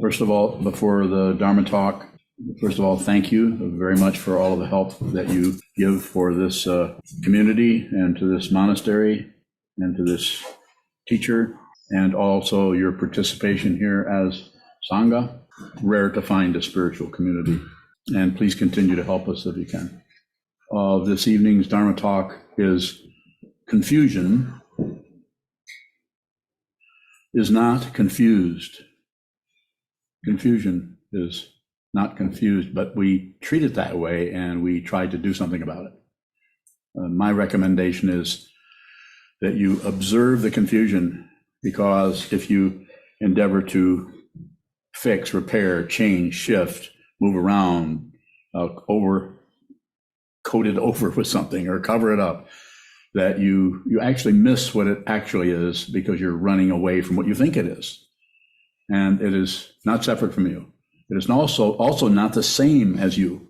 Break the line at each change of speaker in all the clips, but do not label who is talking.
First of all, before the Dharma talk, first of all, thank you very much for all of the help that you give for this community and to this monastery and to this teacher, and also your participation here as Sangha. Rare to find a spiritual community. And please continue to help us if you can. This evening's Dharma talk is confusion is not confused. Confusion is not confused, but we treat it that way and we try to do something about it. My recommendation is that you observe the confusion, because if you endeavor to fix, repair, change, shift, move around, coat it over with something or cover it up, that you actually miss what it actually is because you're running away from what you think it is. And it is not separate from you. It is also not the same as you.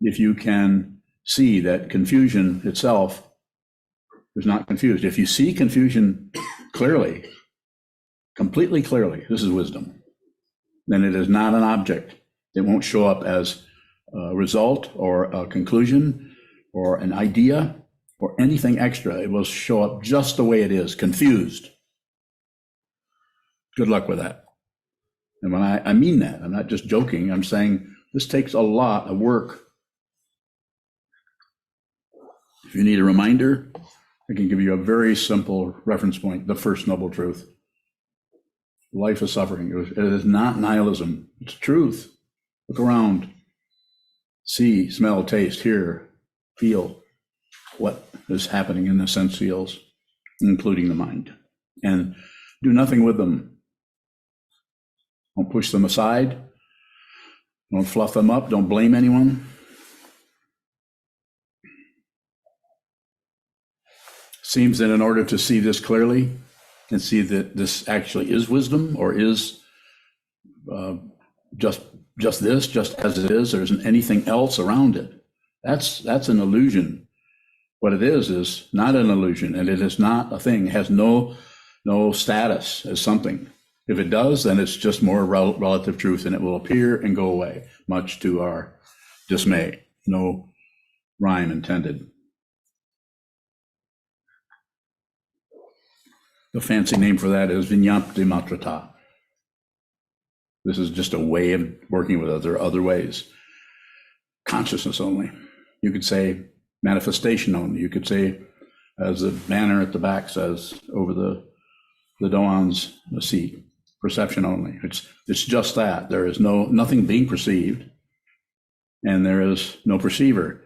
If you can see that confusion itself is not confused. If you see confusion clearly, completely clearly, this is wisdom, then it is not an object. It won't show up as a result or a conclusion or an idea or anything extra. It will show up just the way it is, confused. Good luck with that. And when I mean that, I'm not just joking, I'm saying this takes a lot of work. If you need a reminder, I can give you a very simple reference point, the First Noble Truth. Life is suffering. It is not nihilism, it's truth. Look around, see, smell, taste, hear, feel what is happening in the sense fields, including the mind, and do nothing with them. Don't push them aside. Don't fluff them up. Don't blame anyone. Seems that in order to see this clearly and see that this actually is wisdom or is just this, just as it is, there isn't anything else around it. That's an illusion. What it is not an illusion, and it is not a thing. It has no status as something. If it does, then it's just more relative truth, and it will appear and go away, much to our dismay. No rhyme intended. The fancy name for that is Vinyapti Matrata. This is just a way of working with it. There are other ways. Consciousness only. You could say manifestation only. You could say, as the banner at the back says, over the Doan's seat, perception only. It's just that. There is nothing being perceived, and there is no perceiver.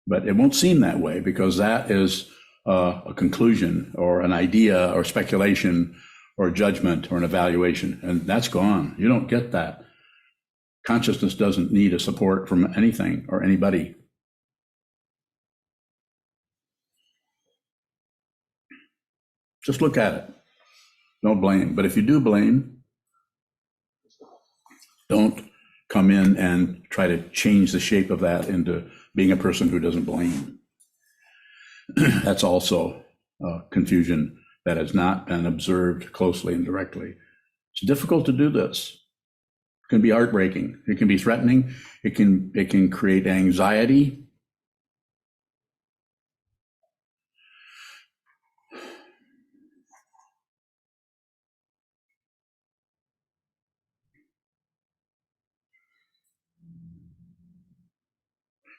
But it won't seem that way, because that is a conclusion or an idea or speculation or judgment or an evaluation, and that's gone. You don't get that. Consciousness doesn't need a support from anything or anybody. Just look at it. Don't blame. But if you do blame, don't come in and try to change the shape of that into being a person who doesn't blame. That's also confusion that has not been observed closely and directly. It's difficult to do this. It can be heartbreaking. It can be threatening. It can create anxiety.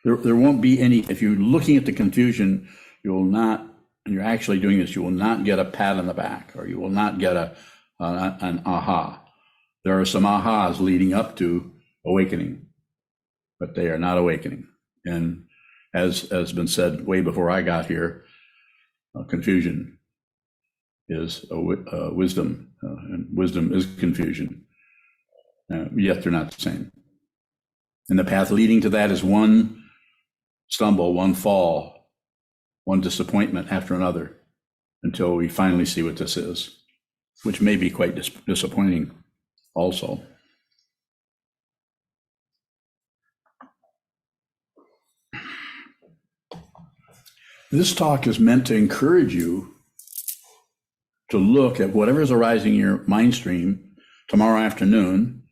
There won't be any, if you're looking at the confusion, you will not, and you're actually doing this, you will not get a pat on the back, or you will not get an aha. There are some ahas leading up to awakening, but they are not awakening. And as has been said way before I got here, confusion is wisdom, and wisdom is confusion, yet they're not the same. And the path leading to that is one stumble, one fall, one disappointment after another, until we finally see what this is, which may be quite disappointing also. This talk is meant to encourage you to look at whatever is arising in your mind stream, tomorrow afternoon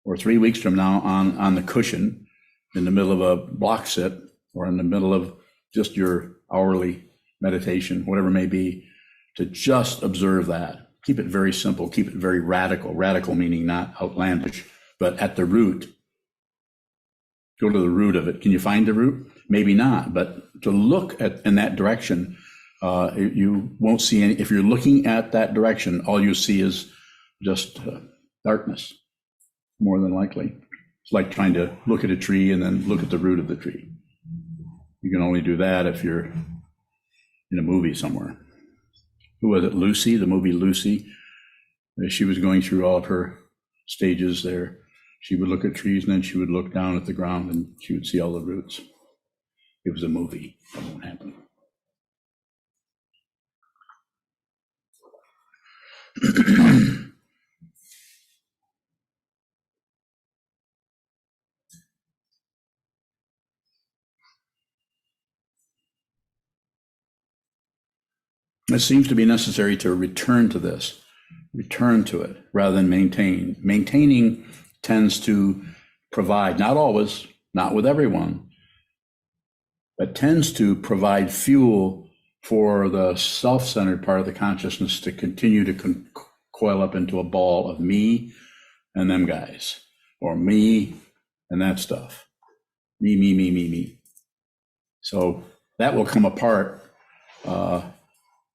or 3 weeks from now on the cushion in the middle of a block sit or in the middle of just your hourly meditation, whatever it may be, to just observe that. Keep it very simple, keep it very radical. Radical meaning not outlandish, but at the root. Go to the root of it. Can you find the root? Maybe not, but to look in that direction, you won't see any. If you're looking at that direction, all you see is just darkness, more than likely. It's like trying to look at a tree and then look at the root of the tree. You can only do that if you're in a movie somewhere. Who was it? Lucy, the movie Lucy. She was going through all of her stages there. She would look at trees and then she would look down at the ground and she would see all the roots. It was a movie. That won't happen. It seems to be necessary to return to this, return to it rather than maintain. Maintaining tends to provide, not always, not with everyone, but tends to provide fuel for the self-centered part of the consciousness to continue to coil up into a ball of me and them guys, or me and that stuff. Me, me, me, me, me. So that will come apart,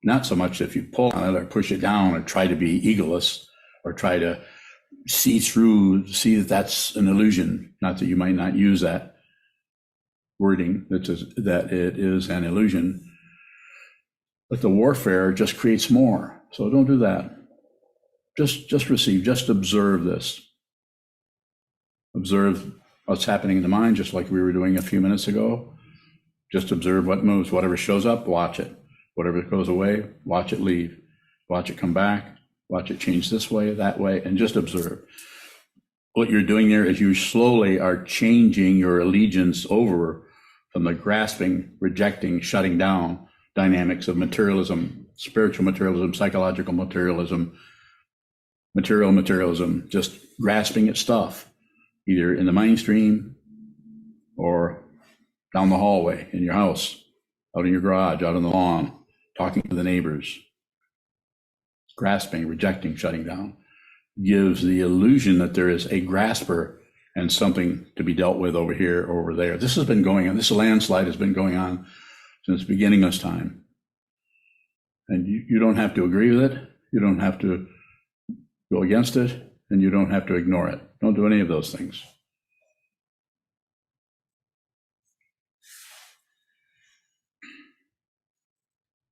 not so much if you pull on it or push it down or try to be egoless or try to see that that's an illusion. Not that you might not use that wording, that it is an illusion. But the warfare just creates more. So don't do that. Just receive, just observe this. Observe what's happening in the mind, just like we were doing a few minutes ago. Just observe what moves. Whatever shows up, watch it. Whatever goes away, watch it leave. Watch it come back. Watch it change this way, that way, and just observe. What you're doing there is you slowly are changing your allegiance over from the grasping, rejecting, shutting down dynamics of materialism, spiritual materialism, psychological materialism, materialism, just grasping at stuff, either in the mind stream or down the hallway in your house, out in your garage, out on the lawn, talking to the neighbors. Grasping, rejecting, shutting down gives the illusion that there is a grasper and something to be dealt with over here or over there. This has been going on. This landslide has been going on since beginningless time. And you don't have to agree with it. You don't have to go against it, and you don't have to ignore it. Don't do any of those things.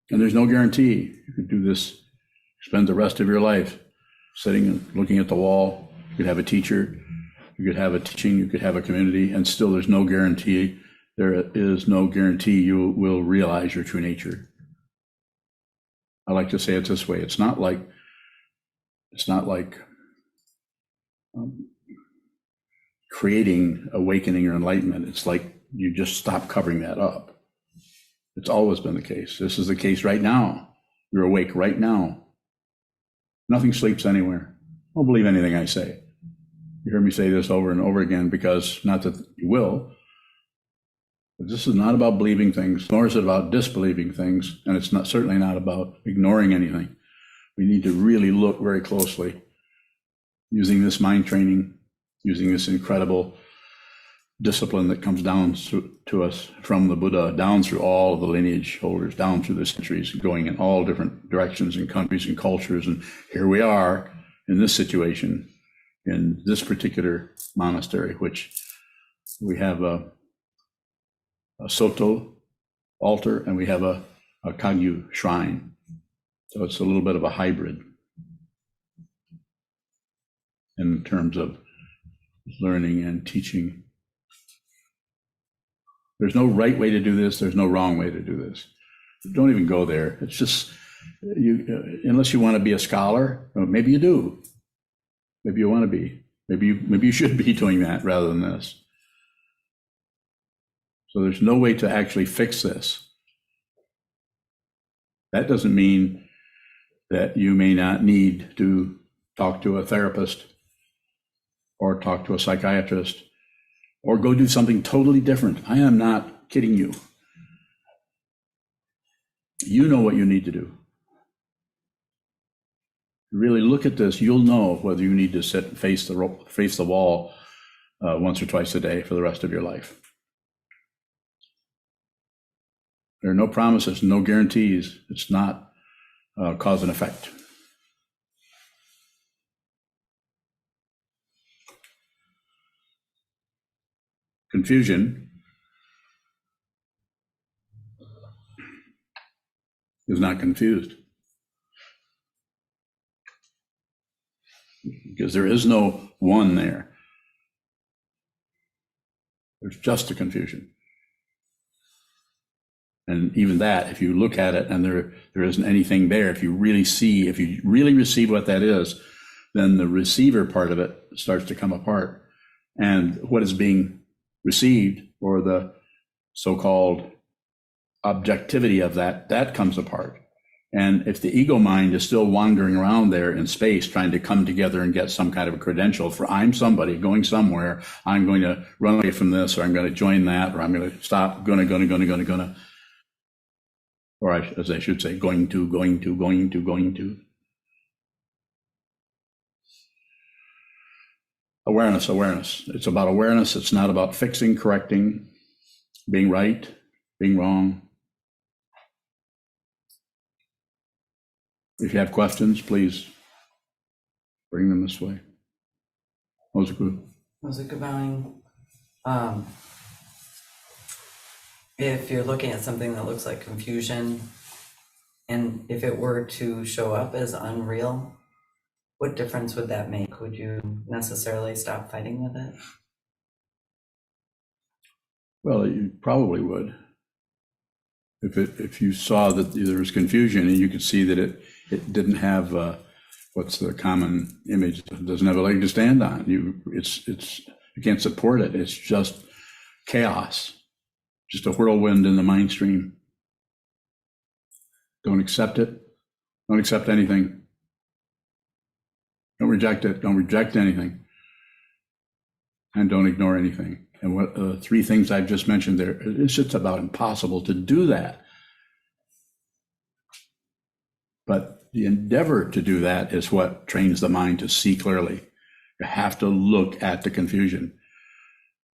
And there's no guarantee. You could do this, spend the rest of your life sitting and looking at the wall. You could have a teacher, you could have a teaching, you could have a community, and still there's no guarantee. There is no guarantee you will realize your true nature. I like to say it this way. It's not like creating awakening or enlightenment. It's like you just stop covering that up. It's always been the case. This is the case right now. You're awake right now. Nothing sleeps anywhere. Don't believe anything I say. You hear me say this over and over again, because not that you will, but this is not about believing things, nor is it about disbelieving things, and it's not certainly not about ignoring anything. We need to really look very closely, using this mind training, using this incredible discipline that comes down to us from the Buddha, down through all of the lineage holders, down through the centuries, going in all different directions and countries and cultures. And here we are in this situation, in this particular monastery, which we have a Soto altar and we have a Kagyu shrine. So it's a little bit of a hybrid in terms of learning and teaching. There's no right way to do this. There's no wrong way to do this. Don't even go there. It's just, unless you want to be a scholar, maybe you do. Maybe you want to be. Maybe you should be doing that rather than this. So there's no way to actually fix this. That doesn't mean that you may not need to talk to a therapist, or talk to a psychiatrist, or go do something totally different. I am not kidding you. You know what you need to do. Really look at this. You'll know whether you need to sit and face the wall once or twice a day for the rest of your life. There are no promises, no guarantees. It's not cause and effect. Confusion is not confused, because there is no one there. There's just a confusion. And even that, if you look at it and there isn't anything there, if you really receive what that is, then the receiver part of it starts to come apart. And what is being received, or the so-called objectivity of that comes apart. And if the ego mind is still wandering around there in space, trying to come together and get some kind of a credential for I'm somebody going somewhere, I'm going to run away from this, or I'm going to join that, or I'm going to stop, gonna, or as I should say, going to. Awareness. It's about awareness. It's not about fixing, correcting, being right, being wrong. If you have questions, please bring them this way. Mozuku
bowing. If you're looking at something that looks like confusion, and if it were to show up as unreal, what difference would that make? Would you necessarily stop fighting with it?
Well, you probably would. If you saw that there was confusion and you could see that it didn't have what's the common image? It doesn't have a leg to stand on. You can't support it. It's just chaos, just a whirlwind in the mind stream. Don't accept it. Don't accept anything. Don't reject it. Don't reject anything. And don't ignore anything. And what three things I've just mentioned there, it's just about impossible to do that. But the endeavor to do that is what trains the mind to see clearly. You have to look at the confusion.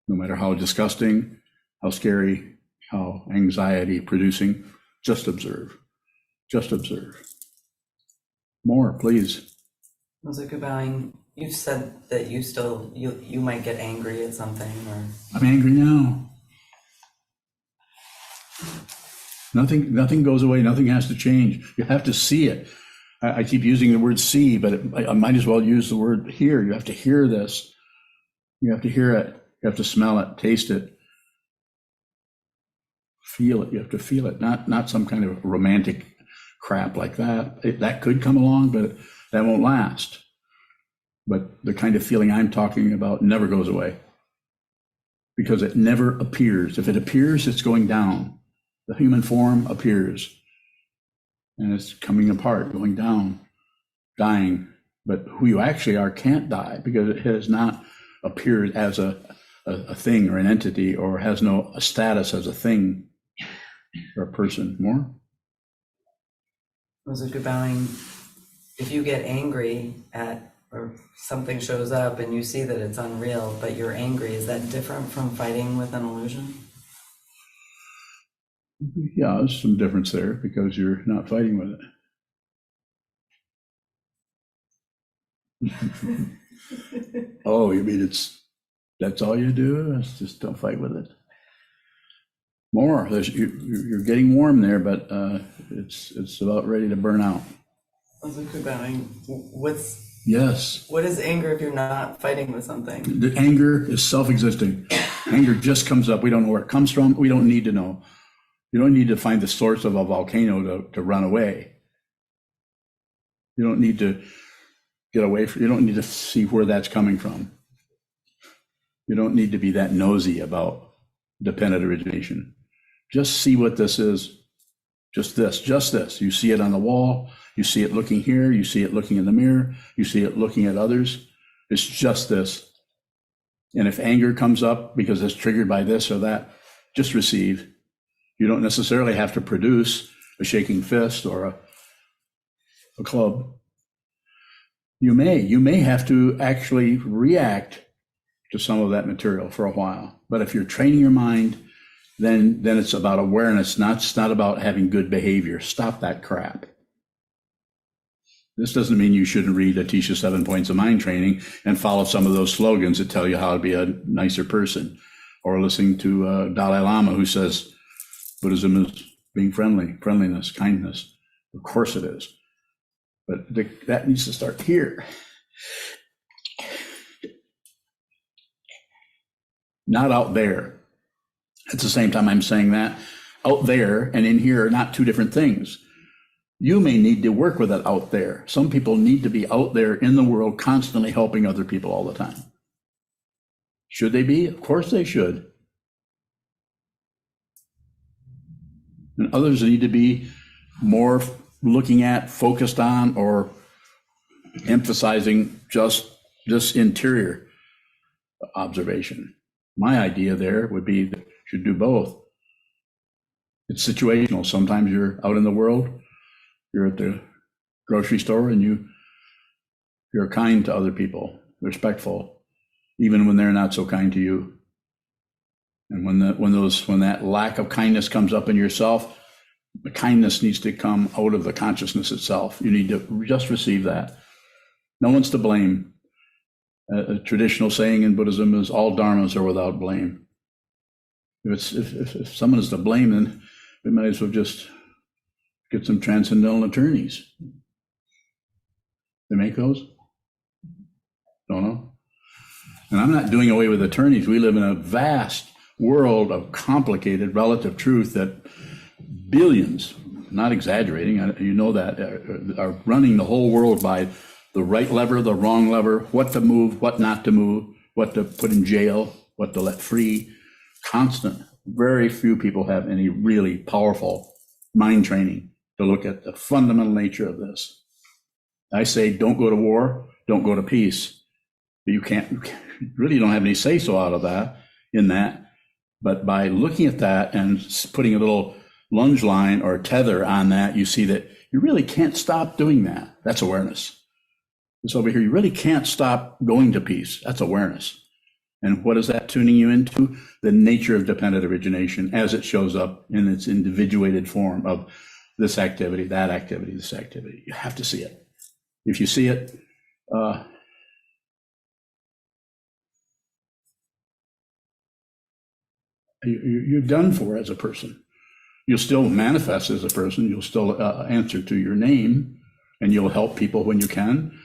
No matter how disgusting, how scary, how anxiety producing, just observe. Just observe. More, please.
Bowing, you've said that you might get angry at something, or
I'm angry now. Nothing goes away. Nothing has to change. You have to see it. I keep using the word see, but I might as well use the word hear. You have to hear this. You have to hear it. You have to smell it, taste it, feel it. You have to feel it. Not some kind of romantic crap like that. That could come along, but that won't last. But the kind of feeling I'm talking about never goes away, because it never appears. If it appears, it's going down. The human form appears, and it's coming apart, going down, dying. But who you actually are can't die, because it has not appeared as a thing or an entity, or has no status as a thing or a person. More?
Bowing, if you get angry at, or something shows up and you see that it's unreal, but you're angry, is that different from fighting with an illusion?
Yeah, there's some difference there, because you're not fighting with it. Oh, you mean that's all you do? It's just don't fight with it. More. You're getting warm there, but it's about ready to burn out.
Bowing,
Yes.
what is anger if you're not fighting with something?
The anger is self-existing. Anger just comes up. We don't know where it comes from. We don't need to know. You don't need to find the source of a volcano to run away. You don't need to get away from. You don't need to see where that's coming from. You don't need to be that nosy about dependent origination. Just see what this is. Just this, just this. You see it on the wall. You see it looking here. You see it looking in the mirror. You see it looking at others. It's just this. And if anger comes up because it's triggered by this or that, just receive. You don't necessarily have to produce a shaking fist or a club. You may have to actually react to some of that material for a while. But if you're training your mind, then it's about awareness. It's not about having good behavior. Stop that crap. This doesn't mean you shouldn't read Atisha 7 Points of Mind Training and follow some of those slogans that tell you how to be a nicer person, or listening to Dalai Lama, who says Buddhism is being friendly, friendliness, kindness. Of course it is. But that needs to start here. Not out there. At the same time I'm saying that, out there and in here are not two different things. You may need to work with that out there. Some people need to be out there in the world constantly helping other people all the time. Should they be? Of course they should. And others need to be more looking at, focused on, or emphasizing just this interior observation. My idea there would be that you should do both. It's situational. Sometimes you're out in the world, you're at the grocery store, and you're kind to other people, respectful, even when they're not so kind to you. And when that lack of kindness comes up in yourself, the kindness needs to come out of the consciousness itself. You need to just receive that. No one's to blame. A traditional saying in Buddhism is all dharmas are without blame. If someone is to blame, then we might as well just get some transcendental attorneys. They make those? Don't know. And I'm not doing away with attorneys. We live in a vast world of complicated relative truth that billions, not exaggerating, you know that, are running the whole world by the right lever, the wrong lever, what to move, what not to move, what to put in jail, what to let free. Constant. Very few people have any really powerful mind training to look at the fundamental nature of this. I say, don't go to war, don't go to peace. You really don't have any say-so out of that, in that. But by looking at that and putting a little lunge line or tether on that, you see that you really can't stop doing that. That's awareness. This over here, you really can't stop going to peace. That's awareness. And what is that tuning you into? The nature of dependent origination as it shows up in its individuated form of this activity, that activity, this activity. You have to see it. If you see it, you're done for as a person. You'll still manifest as a person. You'll still answer to your name, and you'll help people when you can,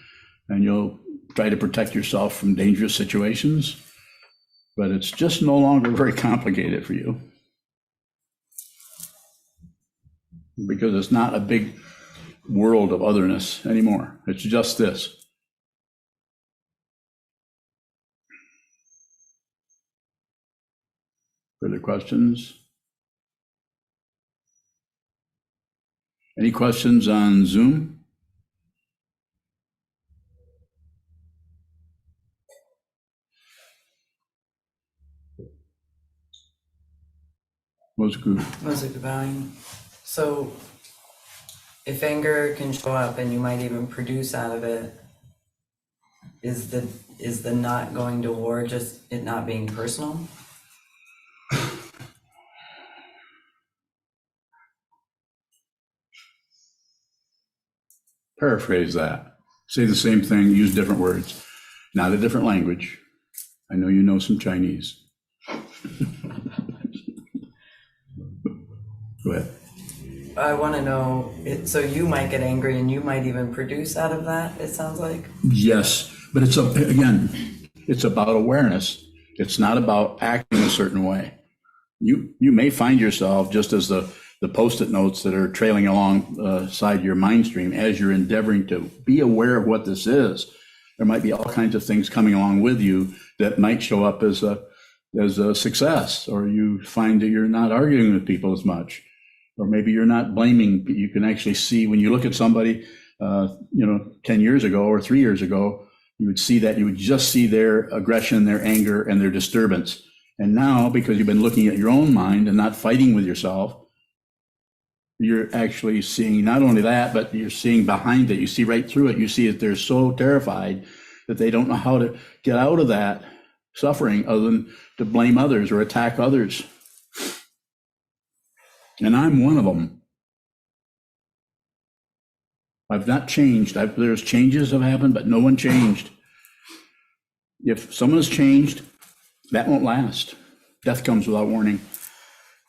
and you'll try to protect yourself from dangerous situations. But it's just no longer very complicated for you, because it's not a big world of otherness anymore. It's just this. Further questions? Any questions on Zoom?
Mozuku bowing. So if anger can show up and you might even produce out of it, is the not going to war just it not being personal?
Paraphrase that. Say the same thing, use different words, not a different language. I know you know some Chinese. Go ahead.
I want to know, so you might get angry and you might even produce out of that, it sounds like?
Yes, but it's about awareness. It's not about acting a certain way. You may find yourself, just as the Post-it notes that are trailing alongside your mind stream, as you're endeavoring to be aware of what this is, there might be all kinds of things coming along with you that might show up as a success, or you find that you're not arguing with people as much. Or maybe you're not blaming, but you can actually see when you look at somebody, 10 years ago or 3 years ago, you would see that, you would just see their aggression, their anger, and their disturbance. And now, because you've been looking at your own mind and not fighting with yourself, you're actually seeing not only that, but you're seeing behind it. You see right through it. You see that they're so terrified that they don't know how to get out of that suffering other than to blame others or attack others. And I'm one of them. I've not changed. There's changes have happened, but no one changed. If someone has changed, that won't last. Death comes without warning.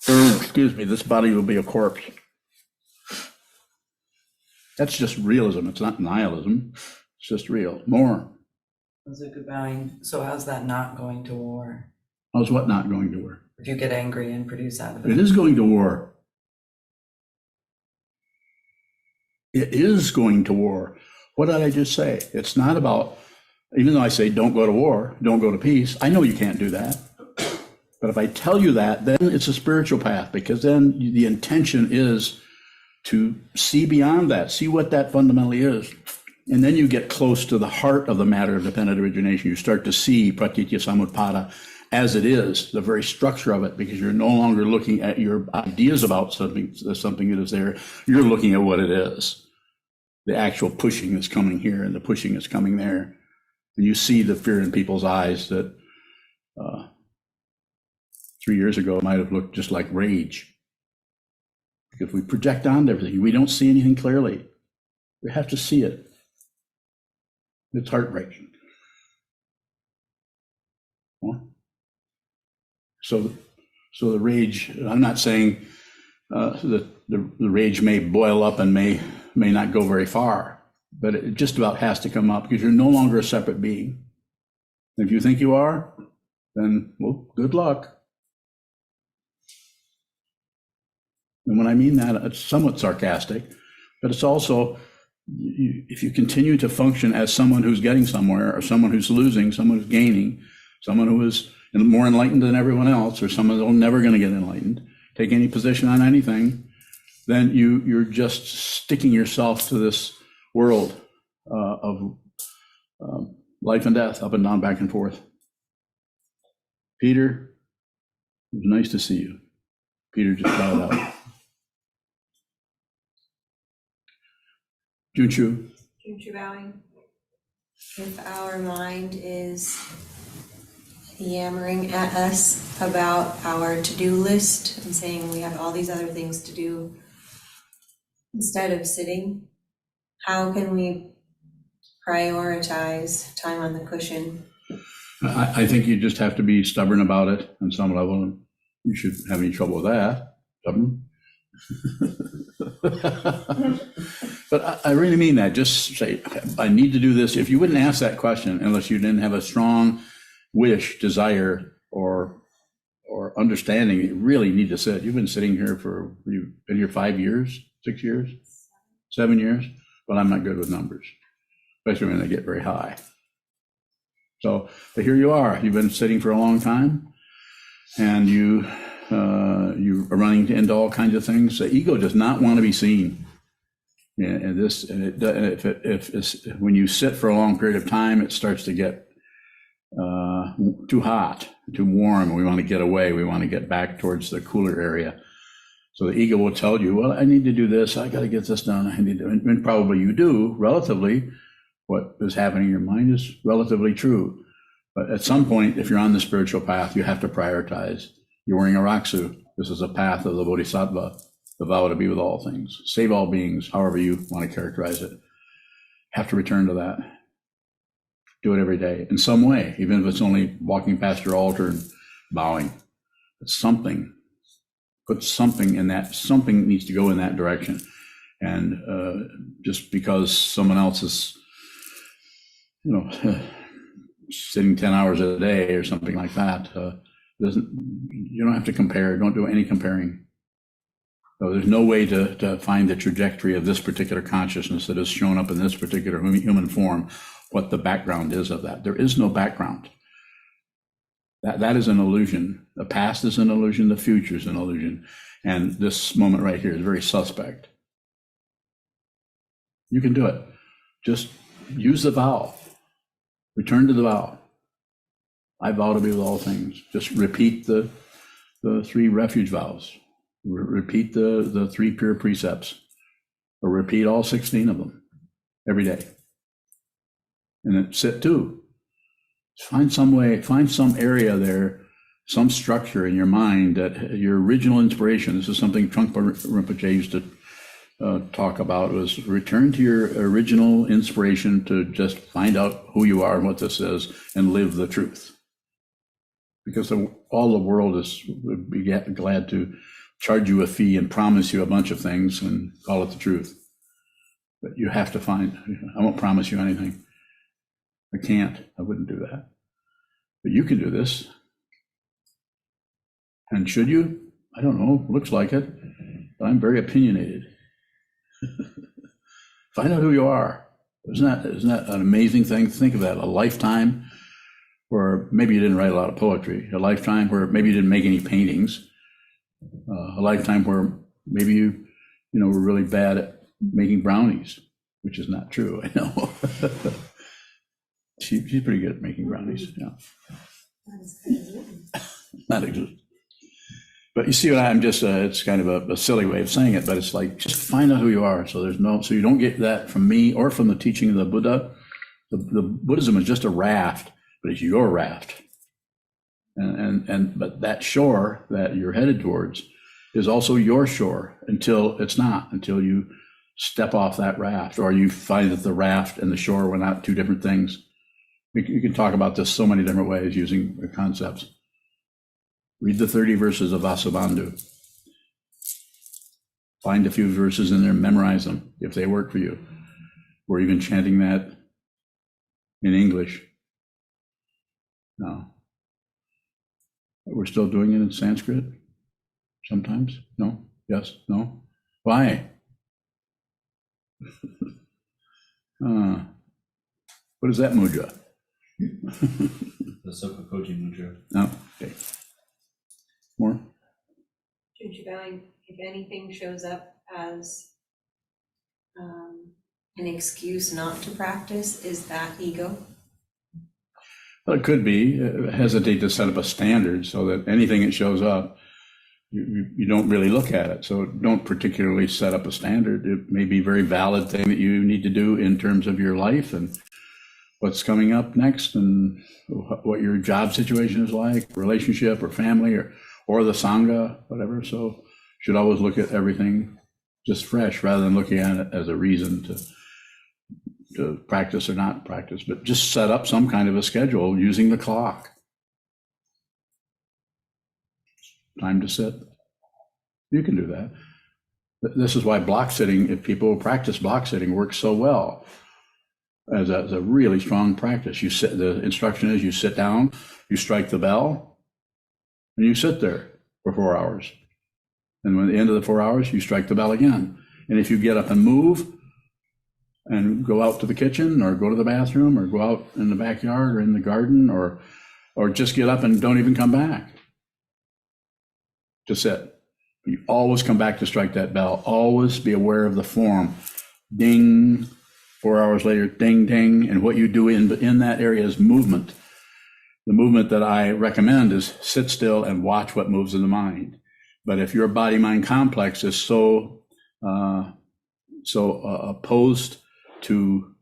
Excuse me, this body will be a corpse. That's just realism. It's not nihilism. It's just real. More.
So how's that not going to war?
How's what not going to war?
If you get angry and produce out of it.
It is going to war. It is going to war. What did I just say? It's not about, even though I say don't go to war, don't go to peace, I know you can't do that. But if I tell you that, then it's a spiritual path, because then the intention is to see beyond that, see what that fundamentally is. And then you get close to the heart of the matter of dependent origination. You start to see pratitya samutpada as it is, the very structure of it, because you're no longer looking at your ideas about something that is there. You're looking at what it is. The actual pushing that's coming here and the pushing that's coming there. And you see the fear in people's eyes that 3 years ago might have looked just like rage. If we project onto everything, we don't see anything clearly. We have to see it. It's heartbreaking. So the rage, I'm not saying that the rage may boil up and may not go very far, but it just about has to come up, because you're no longer a separate being. If you think you are, then, well, good luck. And when I mean that, it's somewhat sarcastic, but it's also, if you continue to function as someone who's getting somewhere, or someone who's losing, someone who's gaining, someone who is more enlightened than everyone else, or someone who's never going to get enlightened, take any position on anything, then you're just sticking yourself to this world of life and death, up and down, back and forth. Peter, it was nice to see you. Peter just bowed out. Junchu.
Junchu bowing. If our mind is yammering at us about our to-do list and saying we have all these other things to do instead of sitting, how can we prioritize time on the cushion?
I think you just have to be stubborn about it on some level. You shouldn't have any trouble with that. Stubborn. But I really mean that. Just say, I need to do this. If you wouldn't ask that question unless you didn't have a strong wish, desire, or understanding, you really need to sit. You've been sitting here you've been here 5 years, 6 years, 7 years. But I'm not good with numbers, especially when they get very high. So, but here you are. You've been sitting for a long time, and you are running into all kinds of things. The ego does not want to be seen. And when you sit for a long period of time, it starts to get too hot, too warm. We want to get away. We want to get back towards the cooler area. So the ego will tell you, well, I need to do this. I got to get this done. I need to, and probably you do. Relatively, what is happening in your mind is relatively true. But at some point, if you're on the spiritual path, you have to prioritize. You're wearing a raksu. This is a path of the bodhisattva, the vow to be with all things, save all beings, however you want to characterize it. Have to return to that. Do it every day in some way, even if it's only walking past your altar and bowing. It's something. Put something in that. Something needs to go in that direction. And just because someone else is, sitting 10 hours a day or something like that, you don't have to compare. Don't do any comparing. So there's no way to find the trajectory of this particular consciousness that has shown up in this particular human form, what the background is of that. There is no background. That is an illusion. The past is an illusion. The future is an illusion. And this moment right here is very suspect. You can do it. Just use the vow. Return to the vow. I vow to be with all things. Just repeat the 3 refuge vows. Repeat the 3 pure precepts, or repeat all 16 of them every day. And then sit too. Find some way, find some area there, some structure in your mind that your original inspiration, this is something Trungpa Rinpoche used to talk about, was return to your original inspiration to just find out who you are and what this is and live the truth. Because all the world would be glad to charge you a fee and promise you a bunch of things and call it the truth. But you have to find, I won't promise you anything. I can't, I wouldn't do that. But you can do this. And should you? I don't know, looks like it. But I'm very opinionated. Find out who you are. Isn't that an amazing thing? Think of that, a lifetime where maybe you didn't write a lot of poetry, a lifetime where maybe you didn't make any paintings, a lifetime where maybe you were really bad at making brownies, which is not true, I know. She's pretty good at making brownies, yeah. Not exactly. But you see what I'm just, it's kind of a silly way of saying it, but it's like, just find out who you are. So you don't get that from me or from the teaching of the Buddha. The Buddhism is just a raft, but it's your raft. But that shore that you're headed towards is also your shore until it's not, until you step off that raft, or you find that the raft and the shore were not 2 different things. You can talk about this so many different ways using the concepts. Read the 30 verses of Vasubandhu. Find a few verses in there, memorize them if they work for you. Or even chanting that in English. No. We're still doing it in Sanskrit sometimes? No? Yes? No? Why? What is that mudra?
The SokukoJi mudra.
No? Okay. More?
If anything shows up as an excuse not to practice, is that ego?
Well, it could be. Hesitate to set up a standard so that anything that shows up, you don't really look at it. So don't particularly set up a standard. It may be a very valid thing that you need to do in terms of your life and what's coming up next and what your job situation is like, relationship or family or the Sangha, whatever. So should always look at everything just fresh rather than looking at it as a reason to practice or not practice, but just set up some kind of a schedule using the clock. Time to sit. You can do that. This is why block sitting, if people practice block sitting, works so well as a really strong practice. You sit, the instruction is you sit down, you strike the bell, and you sit there for 4 hours. And when at the end of the 4 hours, you strike the bell again. And if you get up and move and go out to the kitchen or go to the bathroom or go out in the backyard or in the garden or just get up and don't even come back to sit. You always come back to strike that bell. Always be aware of the form. Ding, 4 hours later, ding, ding. And what you do in that area is movement. The movement that I recommend is sit still and watch what moves in the mind. But if your body-mind complex is so opposed to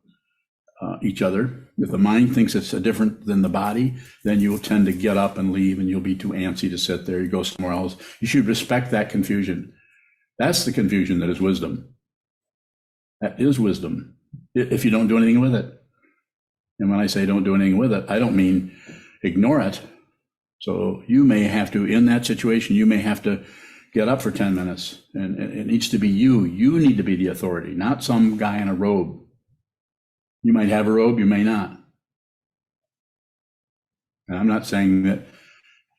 each other, if the mind thinks it's different than the body, then you will tend to get up and leave and you'll be too antsy to sit there. You go somewhere else. You should respect that confusion. That's the confusion that is wisdom. That is wisdom, if you don't do anything with it. And when I say don't do anything with it, I don't mean ignore it. So you may have to, in that situation, you may have to get up for 10 minutes and it needs to be you. You need to be the authority, not some guy in a robe. You might have a robe, you may not. And I'm not saying that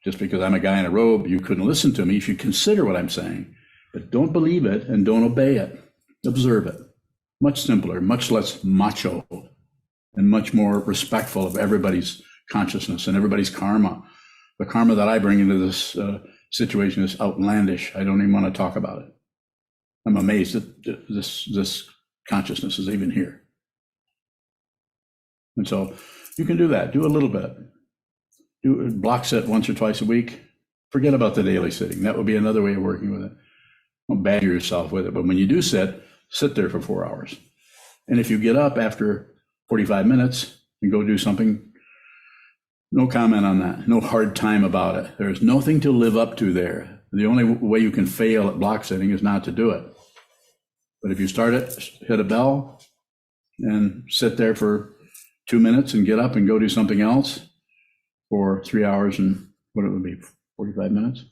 just because I'm a guy in a robe, you couldn't listen to me. You should consider what I'm saying, but don't believe it and don't obey it. Observe it. Much simpler, much less macho, and much more respectful of everybody's consciousness and everybody's karma. The karma that I bring into this situation is outlandish. I don't even want to talk about it. I'm amazed that this consciousness is even here. And so you can do that. Do a little bit. Do a block sit once or twice a week. Forget about the daily sitting. That would be another way of working with it. Don't badger yourself with it. But when you do sit there for 4 hours. And if you get up after 45 minutes and go do something, no comment on that. No hard time about it. There's nothing to live up to there. The only way you can fail at block sitting is not to do it. But if you start it, hit a bell and sit there for 2 minutes and get up and go do something else for 3 hours and what it would be, 45 minutes?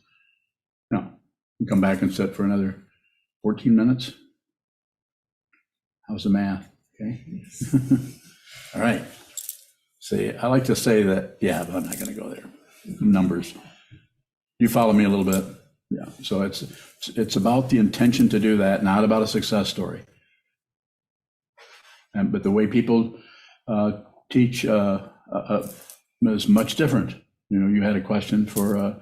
No, you come back and sit for another 14 minutes. How's the math? Okay. All right. See, I like to say that, yeah, but I'm not going to go there. Numbers. You follow me a little bit? Yeah. So it's about the intention to do that, not about a success story. But the way people teach is much different. You know, you had a question for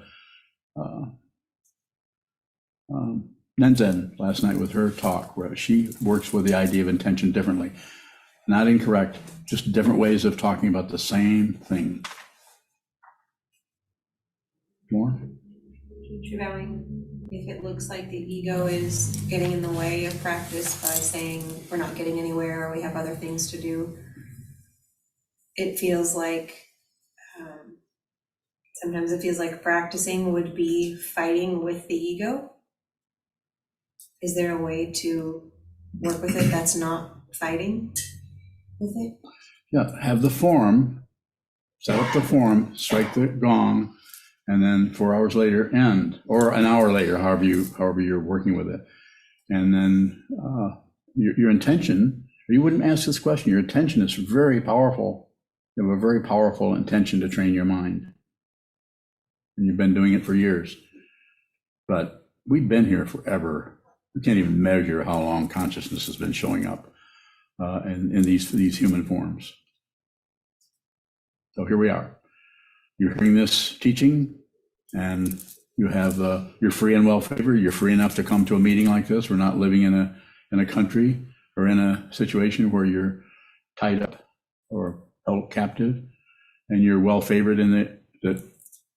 Nenzen last night with her talk, where she works with the idea of intention differently. Not incorrect, just different ways of talking about the same thing. More?
If it looks like the ego is getting in the way of practice by saying we're not getting anywhere or we have other things to do, it feels like sometimes it feels like practicing would be fighting with the ego. Is there a way to work with it that's not fighting with it?
Yeah, have the form, set up the form, strike the gong, and then 4 hours later end, or an hour later, however you're working with it. And then your intention, you wouldn't ask this question, your intention is very powerful. You have a very powerful intention to train your mind. And you've been doing it for years. But we've been here forever. We can't even measure how long consciousness has been showing up in these human forms. So here we are. You're hearing this teaching, and you have you're free and well favored. You're free enough to come to a meeting like this. We're not living in a country or in a situation where you're tied up or held captive, and you're well favored in that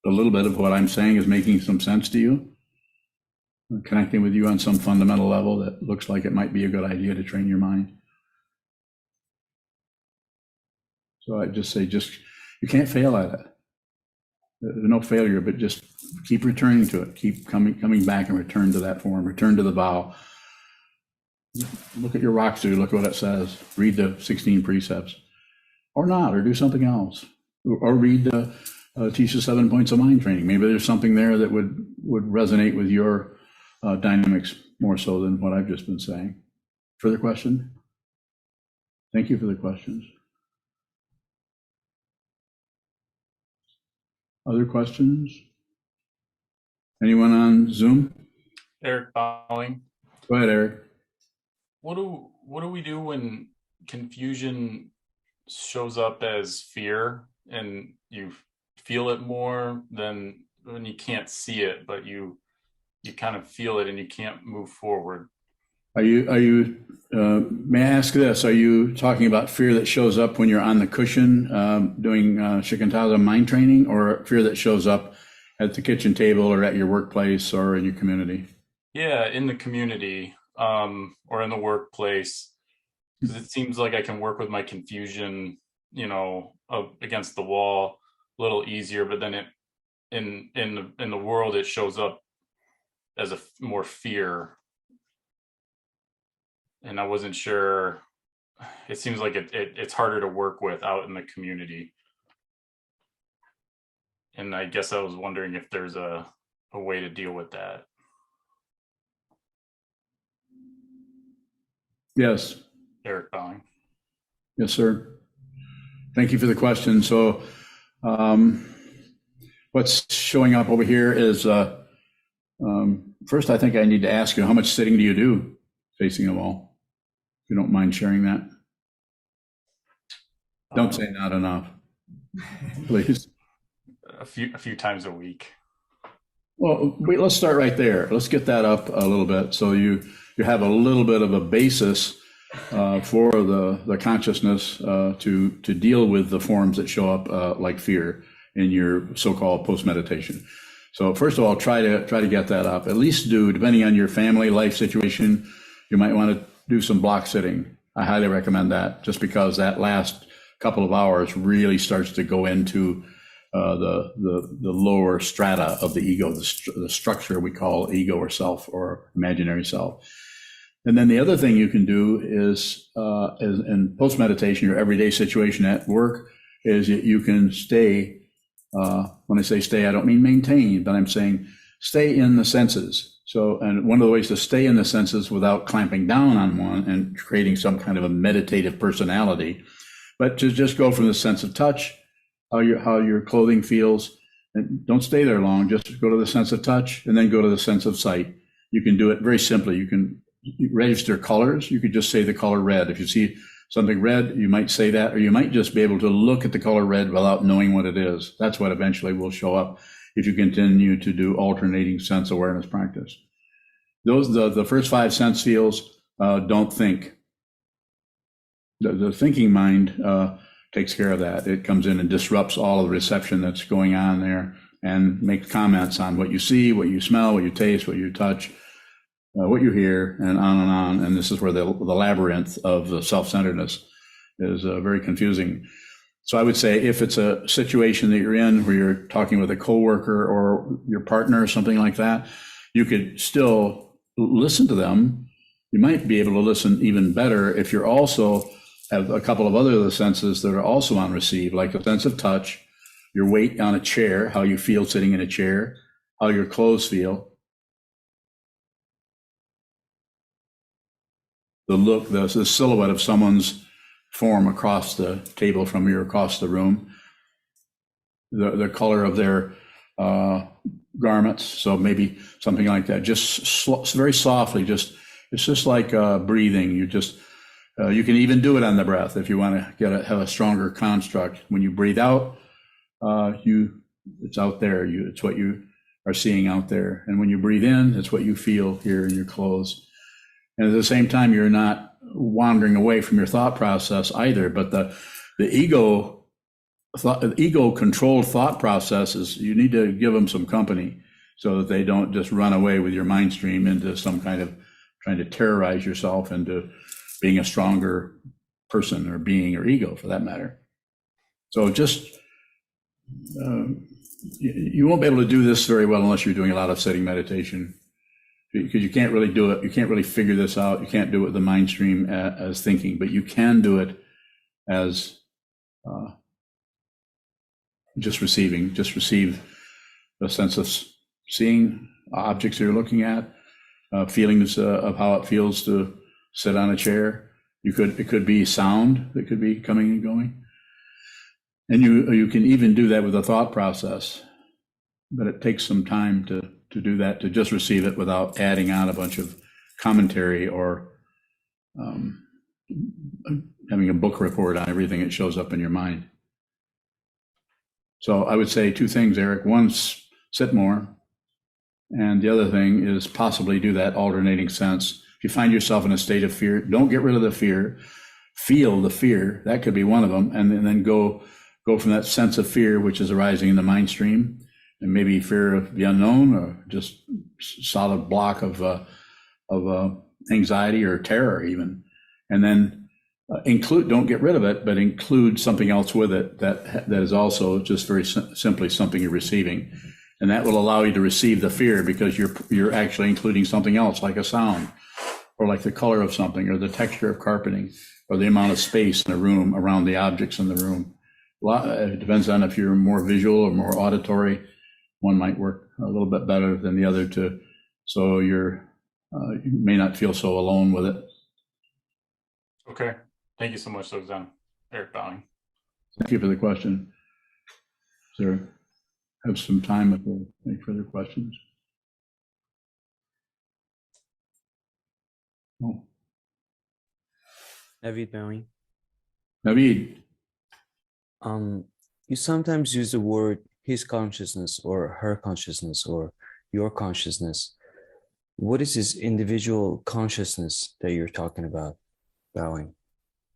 a little bit of what I'm saying is making some sense to you, connecting with you on some fundamental level that looks like it might be a good idea to train your mind. So I just say, you can't fail at it. There's no failure, but just keep returning to it. Keep coming back and return to that form, return to the vow. Look at your Rocksu, look at what it says. Read the 16 precepts. Or not, or do something else. Or read teach the 7 points of mind training. Maybe there's something there that would resonate with your dynamics more so than what I've just been saying. Further question? Thank you for the questions. Other questions? Anyone on Zoom?
Eric Bowling.
Go ahead, Eric.
What do we do when confusion shows up as fear and you feel it more than when you can't see it, but you kind of feel it and you can't move forward?
Are you may I ask this, are you talking about fear that shows up when you're on the cushion doing Shikantaza mind training, or fear that shows up at the kitchen table or at your workplace or in your community?
Yeah, in the community or in the workplace, because it seems like I can work with my confusion, against the wall a little easier, but then in the world it shows up as a more fear. And I wasn't sure. It seems like it's harder to work with out in the community. And I guess I was wondering if there's a way to deal with that.
Yes.
Eric Bowling.
Yes, sir. Thank you for the question. So what's showing up over here is, first, I think I need to ask you, how much sitting do you do facing a wall? If you don't mind sharing that. Don't say not enough, please.
A few times a week.
Well, let's start right there. Let's get that up a little bit so you have a little bit of a basis for the consciousness to deal with the forms that show up like fear in your so-called post-meditation. So first of all, try to get that up. At least do, depending on your family life situation, you might want to do some block sitting. I highly recommend that, just because that last couple of hours really starts to go into the lower strata of the ego, the structure we call ego or self or imaginary self. And then the other thing you can do is in post meditation, your everyday situation at work, is you can stay. When I say stay, I don't mean maintain, but I'm saying stay in the senses. So, and one of the ways to stay in the senses without clamping down on one and creating some kind of a meditative personality, but to just go from the sense of touch, how your clothing feels, and don't stay there long. Just go to the sense of touch, and then go to the sense of sight. You can do it very simply. You can register colors. You could just say the color red. If you see something red, you might say that, or you might just be able to look at the color red without knowing what it is. That's what eventually will show up if you continue to do alternating sense awareness practice. The first 5 sense fields don't think. The thinking mind takes care of that. It comes in and disrupts all of the reception that's going on there and makes comments on what you see, what you smell, what you taste, what you touch, what you hear, and on and on. And this is where the labyrinth of the self-centeredness is very confusing. So I would say, if it's a situation that you're in where you're talking with a coworker or your partner or something like that, you could still listen to them. You might be able to listen even better if you're also have a couple of other of the senses that are also on receive, like the sense of touch, your weight on a chair, how you feel sitting in a chair, how your clothes feel, the look, the silhouette of someone's form across the table from you, across the room, the color of their garments. So maybe something like that, just very softly, it's just like breathing. You can even do it on the breath if you want to have a stronger construct. When you breathe out, it's out there. It's what you are seeing out there. And when you breathe in, it's what you feel here in your clothes. And at the same time, you're not wandering away from your thought process either. But the ego-controlled thought processes, you need to give them some company so that they don't just run away with your mind stream into some kind of trying to terrorize yourself into being a stronger person or being, or ego for that matter. So just, you won't be able to do this very well unless you're doing a lot of sitting meditation, because you can't really do it. You can't really figure this out. You can't do it with the mind stream as thinking, but you can do it as just receiving. Just receive the sense of seeing objects you're looking at, feelings of how it feels to sit on a chair. It could be sound that could be coming and going. And you can even do that with a thought process, but it takes some time to do that, to just receive it without adding on a bunch of commentary or having a book report on everything that shows up in your mind. So I would say 2 things, Eric. One, sit more. And the other thing is possibly do that alternating sense. If you find yourself in a state of fear, don't get rid of the fear. Feel the fear. That could be one of them. And then go from that sense of fear, which is arising in the mind stream, and maybe fear of the unknown, or just solid block of anxiety or terror even. And then don't get rid of it, but include something else with it that is also just very simply something you're receiving. And that will allow you to receive the fear, because you're actually including something else, like a sound, or like the color of something, or the texture of carpeting, or the amount of space in the room around the objects in the room. It depends on if you're more visual or more auditory. One might work a little bit better than the other, so you may not feel so alone with it.
Okay. Thank you so much, Sokuzan. Eric bowing.
Thank you for the question. Is there have some time if there are any further questions? Oh,
David bowing.
Naveed.
You sometimes use the word his consciousness or her consciousness or your consciousness. What is this individual consciousness that you're talking about, bowing?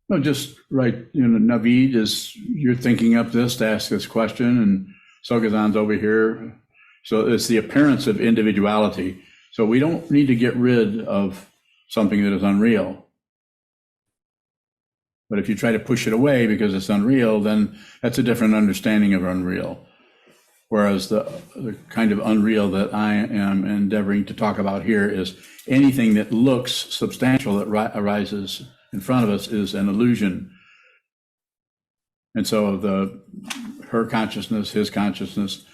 No, just right. Naveed is, you're thinking up this to ask this question, and Sokuzan's over here. So it's the appearance of individuality. So we don't need to get rid of something that is unreal. But if you try to push it away because it's unreal, then that's a different understanding of unreal. Whereas the kind of unreal that I am endeavoring to talk about here is anything that looks substantial that arises in front of us is an illusion. And so her consciousness, his consciousness,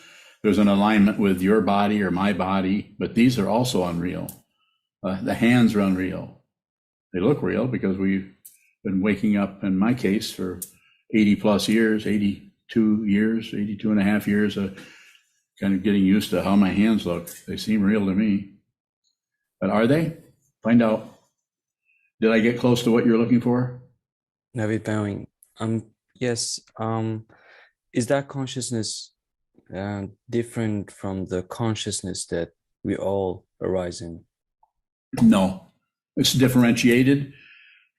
there's an alignment with your body or my body, but these are also unreal. The hands are unreal. They look real because we've been waking up, in my case, for 80 plus years, 82 years, 82 and a half years, kind of getting used to how my hands look. They seem real to me. But are they? Find out. Did I get close to what you're looking for?
Navid bowing. Yes. Is that consciousness different from the consciousness that we all arise in?
No, it's differentiated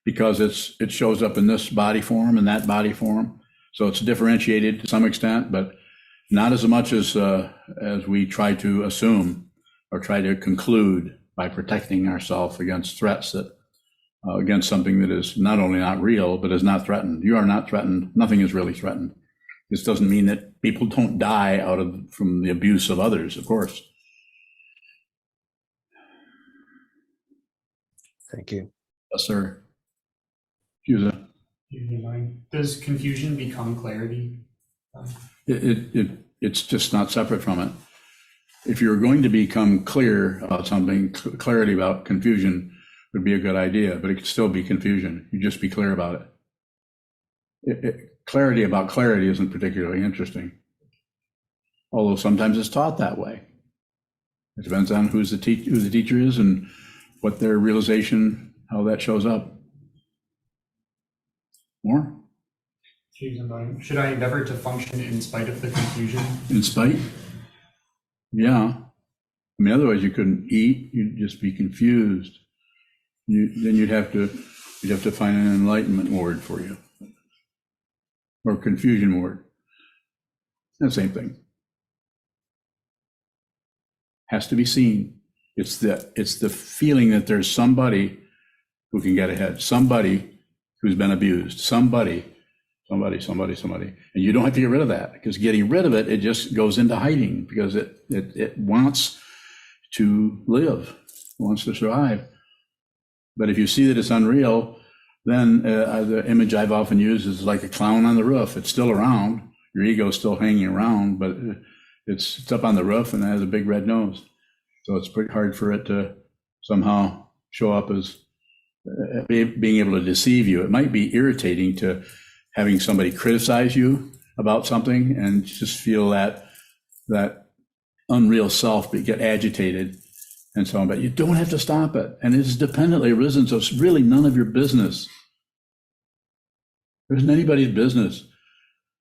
because it shows up in this body form and that body form. So it's differentiated to some extent, but not as much as we try to assume or try to conclude by protecting ourselves against threats that against something that is not only not real, but is not threatened. You are not threatened. Nothing is really threatened. This doesn't mean that people don't die from the abuse of others, of course.
Thank you.
Yes, sir. Yuza.
Does confusion become clarity?
It's just not separate from it. If you're going to become clear about something, clarity about confusion would be a good idea, but it could still be confusion. You just be clear about it. Clarity about clarity isn't particularly interesting, although sometimes it's taught that way. It depends on who the teacher is and what their realization, how that shows up. More?
Should I endeavor to function in spite of the confusion?
In spite? Yeah. I mean, otherwise you couldn't eat. You'd just be confused. Then you'd have to find an enlightenment word for you, or confusion word. The same thing. Has to be seen. It's the feeling that there's somebody who can get ahead, somebody who's been abused, somebody, and you don't have to get rid of that, because getting rid of it, it just goes into hiding because it wants to live, wants to survive. But if you see that it's unreal, then the image I've often used is like a clown on the roof. It's still around. Your ego's still hanging around, but it's up on the roof and it has a big red nose. So it's pretty hard for it to somehow show up as being able to deceive you. It might be irritating to having somebody criticize you about something and just feel that unreal self get agitated and so on, but you don't have to stop it. And it's dependently arisen, so it's really none of your business. There isn't anybody's business.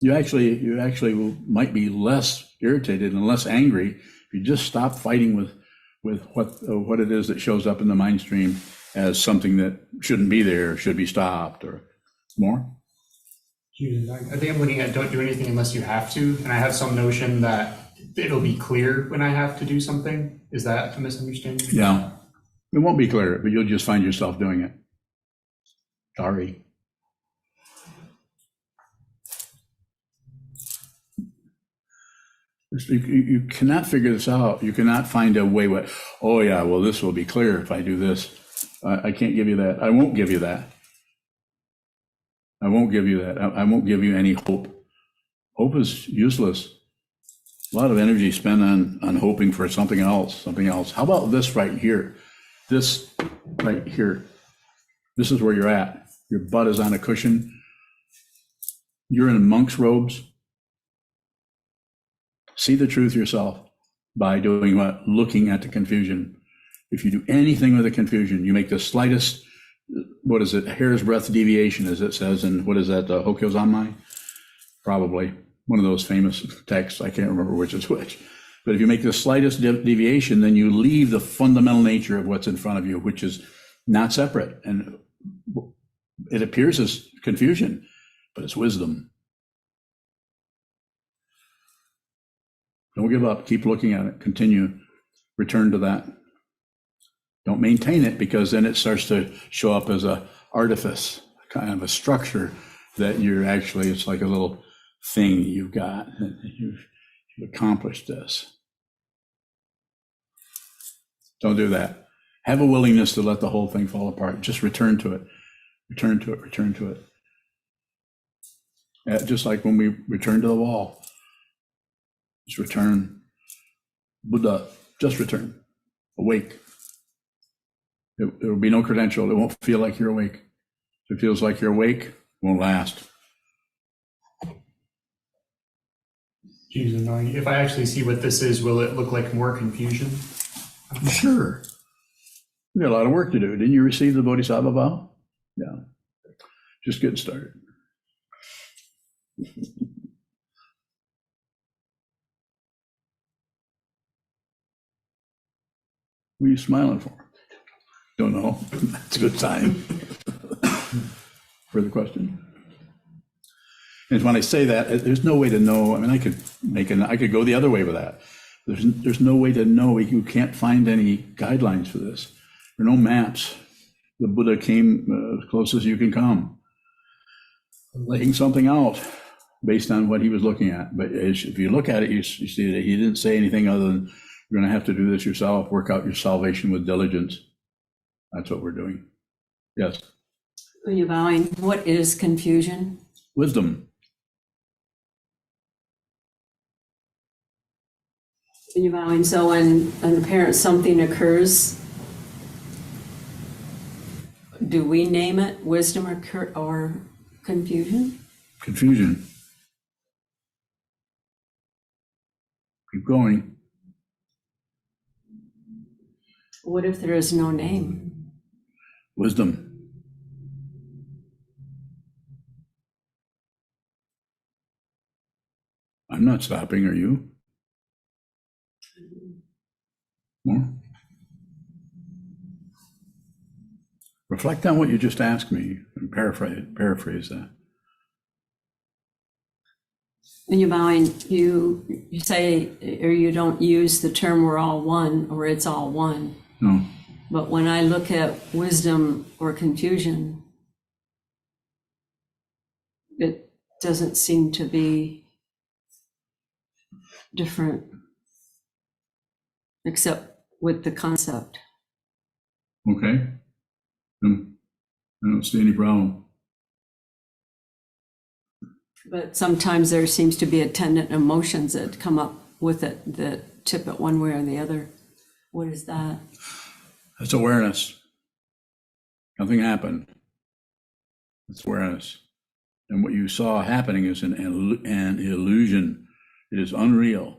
You actually might be less irritated and less angry if you just stop fighting with what it is that shows up in the mind stream as something that shouldn't be there, should be stopped, or more.
I think I'm looking at don't do anything unless you have to, and I have some notion that it'll be clear when I have to do something. Is that a misunderstanding?
Yeah, it won't be clear, but you'll just find yourself doing it. Sorry. You cannot figure this out. You cannot find a way. Oh yeah, well this will be clear if I do this. I can't give you that. I won't give you that. I won't give you that. I won't give you any hope. Hope is useless. A lot of energy spent on hoping for something else. How about this right here? This right here. This is where you're at. Your butt is on a cushion. You're in monk's robes. See the truth yourself by doing what? Looking at the confusion. If you do anything with the confusion, you make the slightest, what is it, hair's breadth deviation, as it says in, what is that, Hokyozanmai? Probably one of those famous texts. I can't remember which is which. But if you make the slightest deviation, then you leave the fundamental nature of what's in front of you, which is not separate. And it appears as confusion, but it's wisdom. Don't give up. Keep looking at it. Continue. Return to that. Don't maintain it, because then it starts to show up as a artifice, kind of a structure that you're actually, it's like a little thing you've got. You've accomplished this. Don't do that. Have a willingness to let the whole thing fall apart. Just return to it. Return to it. Return to it. Just like when we return to the wall. Just return. Buddha, just return. Awake. There will be no credential. It won't feel like you're awake. If it feels like you're awake, it won't last.
Geez, annoying. If I actually see what this is, will it look like more confusion?
Sure. You got a lot of work to do. Didn't you receive the Bodhisattva vow? Yeah. Just getting started. What are you smiling for? Don't know. That's a good sign. Further question? And when I say that, there's no way to know. I mean, I could go the other way with that. There's no way to know. You can't find any guidelines for this. There are no maps. The Buddha came as close as you can come, laying something out based on what he was looking at. But if you look at it, you see that he didn't say anything other than, you're going to have to do this yourself, work out your salvation with diligence. That's what we're doing. Yes.
When you're bowing, what is confusion?
Wisdom.
When you're bowing, so when apparent something occurs, do we name it wisdom or confusion?
Confusion. Keep going.
What if there is no name?
Wisdom. I'm not stopping, are you? More? Reflect on what you just asked me and paraphrase that.
When you're bowing, you say, or you don't use the term we're all one or it's all one.
No.
But when I look at wisdom or confusion, it doesn't seem to be different, except with the concept.
Okay. I don't see any problem.
But sometimes there seems to be attendant emotions that come up with it that tip it one way or the other. What is that?
That's awareness. Nothing happened. It's awareness. And what you saw happening is an illusion. It is unreal.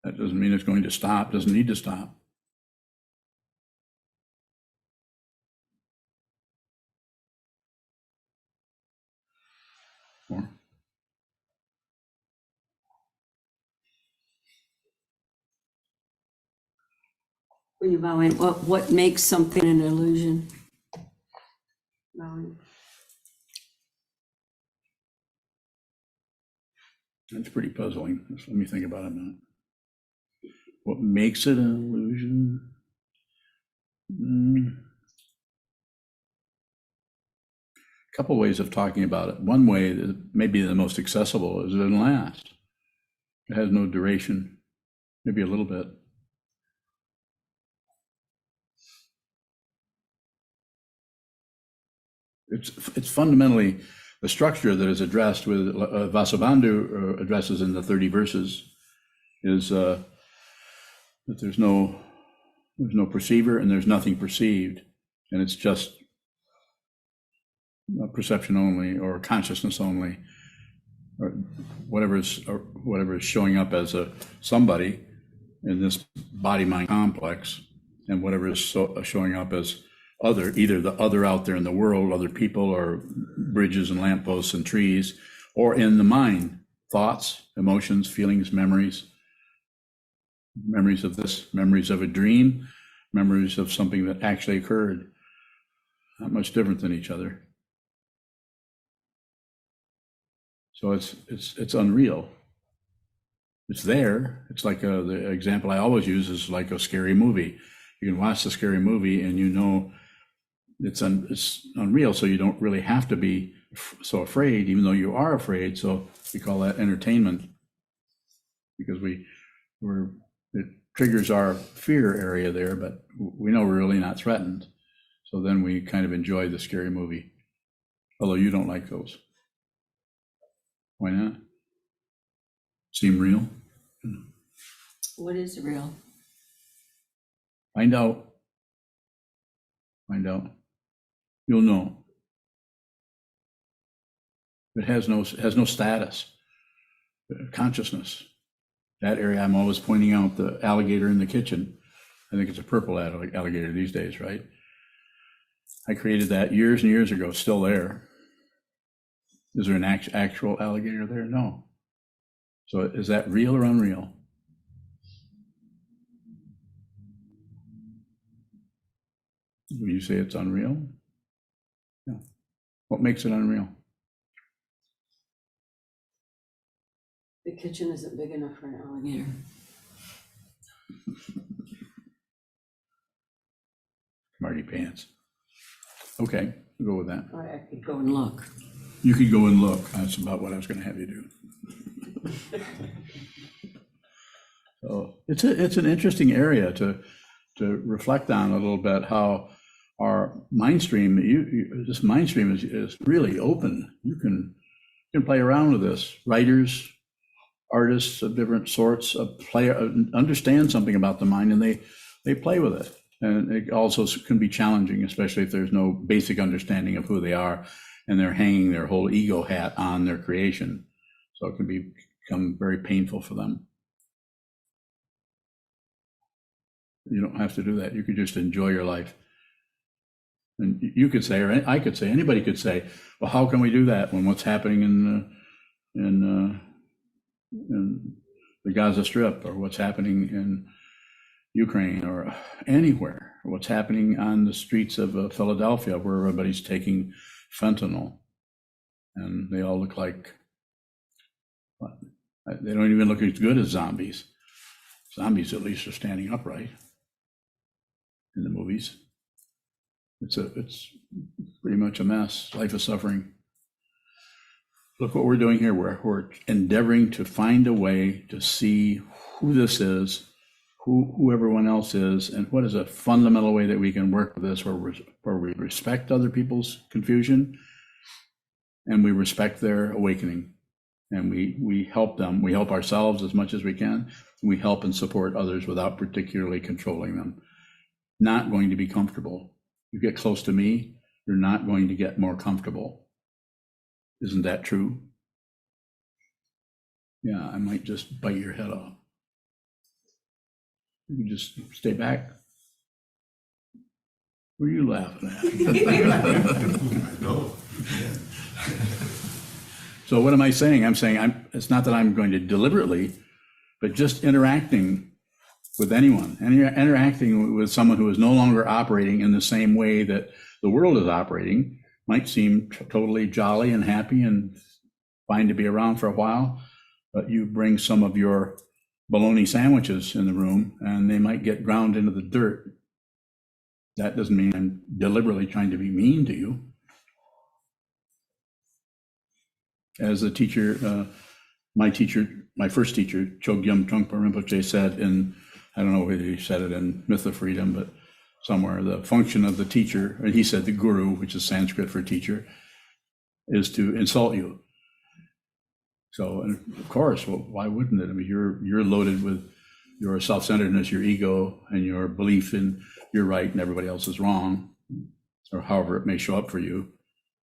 That doesn't mean it's going to stop, doesn't need to stop. More.
When you're bowing, what makes something an illusion? Bowing.
That's pretty puzzling. Let me think about it a minute. What makes it an illusion? A couple ways of talking about it. One way that maybe the most accessible is it doesn't last. It has no duration, maybe a little bit. It's fundamentally the structure that is addressed with Vasubandhu addresses in the 30 verses is that there's no perceiver and there's nothing perceived, and it's just perception only or consciousness only, or whatever is showing up as a somebody in this body-mind complex, and whatever is showing up as other, either the other out there in the world, other people or bridges and lampposts and trees, or in the mind, thoughts, emotions, feelings, memories, memories of this, memories of a dream, memories of something that actually occurred. Not much different than each other. So it's unreal. It's there. It's like the example I always use is like a scary movie. You can watch the scary movie and you know it's unreal, so you don't really have to be so afraid, even though you are afraid. So we call that entertainment, because it triggers our fear area there, but we know we're really not threatened. So then we kind of enjoy the scary movie, although you don't like those. Why not? Seem real?
What is real?
Find out. Find out. You'll know. It has no status. Consciousness. That area I'm always pointing out, the alligator in the kitchen. I think it's a purple alligator these days, right? I created that years and years ago, still there. Is there an actual alligator there? No. So is that real or unreal? Would you say it's unreal? No. What makes it unreal?
The kitchen isn't big enough for an alligator.
Marty pants. Okay, we'll go with that.
Or I could go and look.
You could go and look. That's about what I was going to have you do. So it's an interesting area to reflect on a little bit, how our mind stream, this mind stream is really open. You can play around with this. Writers, artists of different sorts understand something about the mind, and they play with it. And it also can be challenging, especially if there's no basic understanding of who they are and they're hanging their whole ego hat on their creation. So it can become very painful for them. You don't have to do that. You could just enjoy your life. And you could say, or I could say, anybody could say, well, how can we do that when what's happening in the Gaza Strip, or what's happening in Ukraine, or anywhere, what's happening on the streets of Philadelphia, where everybody's taking fentanyl, and they all look like, they don't even look as good as zombies. Zombies at least are standing upright in the movies. It's pretty much a mess. Life is suffering. Look what we're doing here. We're endeavoring to find a way to see who this is, who everyone else is, and what is a fundamental way that we can work with this, where we respect other people's confusion and we respect their awakening, and we help them. We help ourselves as much as we can. We help and support others without particularly controlling them. Not going to be comfortable. You get close to me, you're not going to get more comfortable. Isn't that true? Yeah, I might just bite your head off. You can just stay back. What are you laughing at?
No.
So what am I saying? I'm saying it's not that I'm going to deliberately, but just interacting with anyone, and interacting with someone who is no longer operating in the same way that the world is operating, might seem totally jolly and happy and fine to be around for a while, but you bring some of your bologna sandwiches in the room and they might get ground into the dirt. That doesn't mean I'm deliberately trying to be mean to you. As a teacher, my first teacher, Chogyam Trungpa Rinpoche, said in, I don't know whether he said it in Myth of Freedom, but somewhere, the function of the teacher, and he said the guru, which is Sanskrit for teacher, is to insult you. So, and of course, well, why wouldn't it? I mean, you're loaded with your self-centeredness, your ego, and your belief in you're right and everybody else is wrong, or however it may show up for you.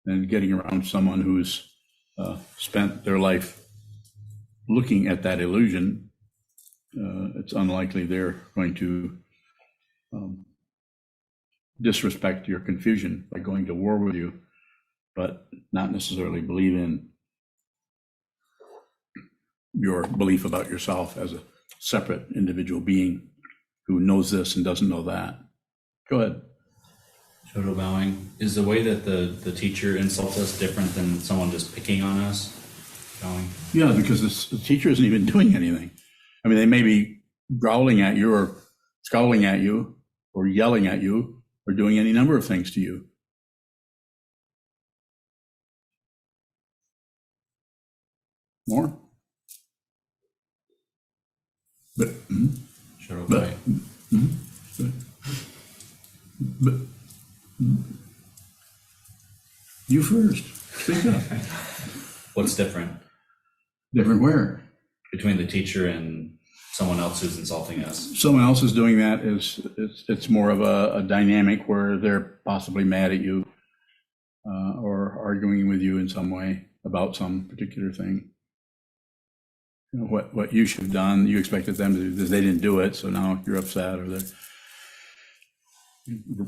And getting around someone who's spent their life looking at that illusion, it's unlikely they're going to disrespect your confusion by going to war with you, but not necessarily believe in your belief about yourself as a separate individual being who knows this and doesn't know that. Go ahead.
Shoto bowing. Is the way that the teacher insults us different than someone just picking on us? Bowing.
Yeah, because the teacher isn't even doing anything. I mean, they may be growling at you or scowling at you or yelling at you or doing any number of things to you. More? But,
Shoto
but,
bowing.
but, you first. Speak up.
What's different
Different where?
between the teacher and someone else who's insulting us?
Someone else is doing that it's more of a dynamic where they're possibly mad at you or arguing with you in some way about some particular thing. You know, what you should have done, you expected them to do this, they didn't do it, so now you're upset, or they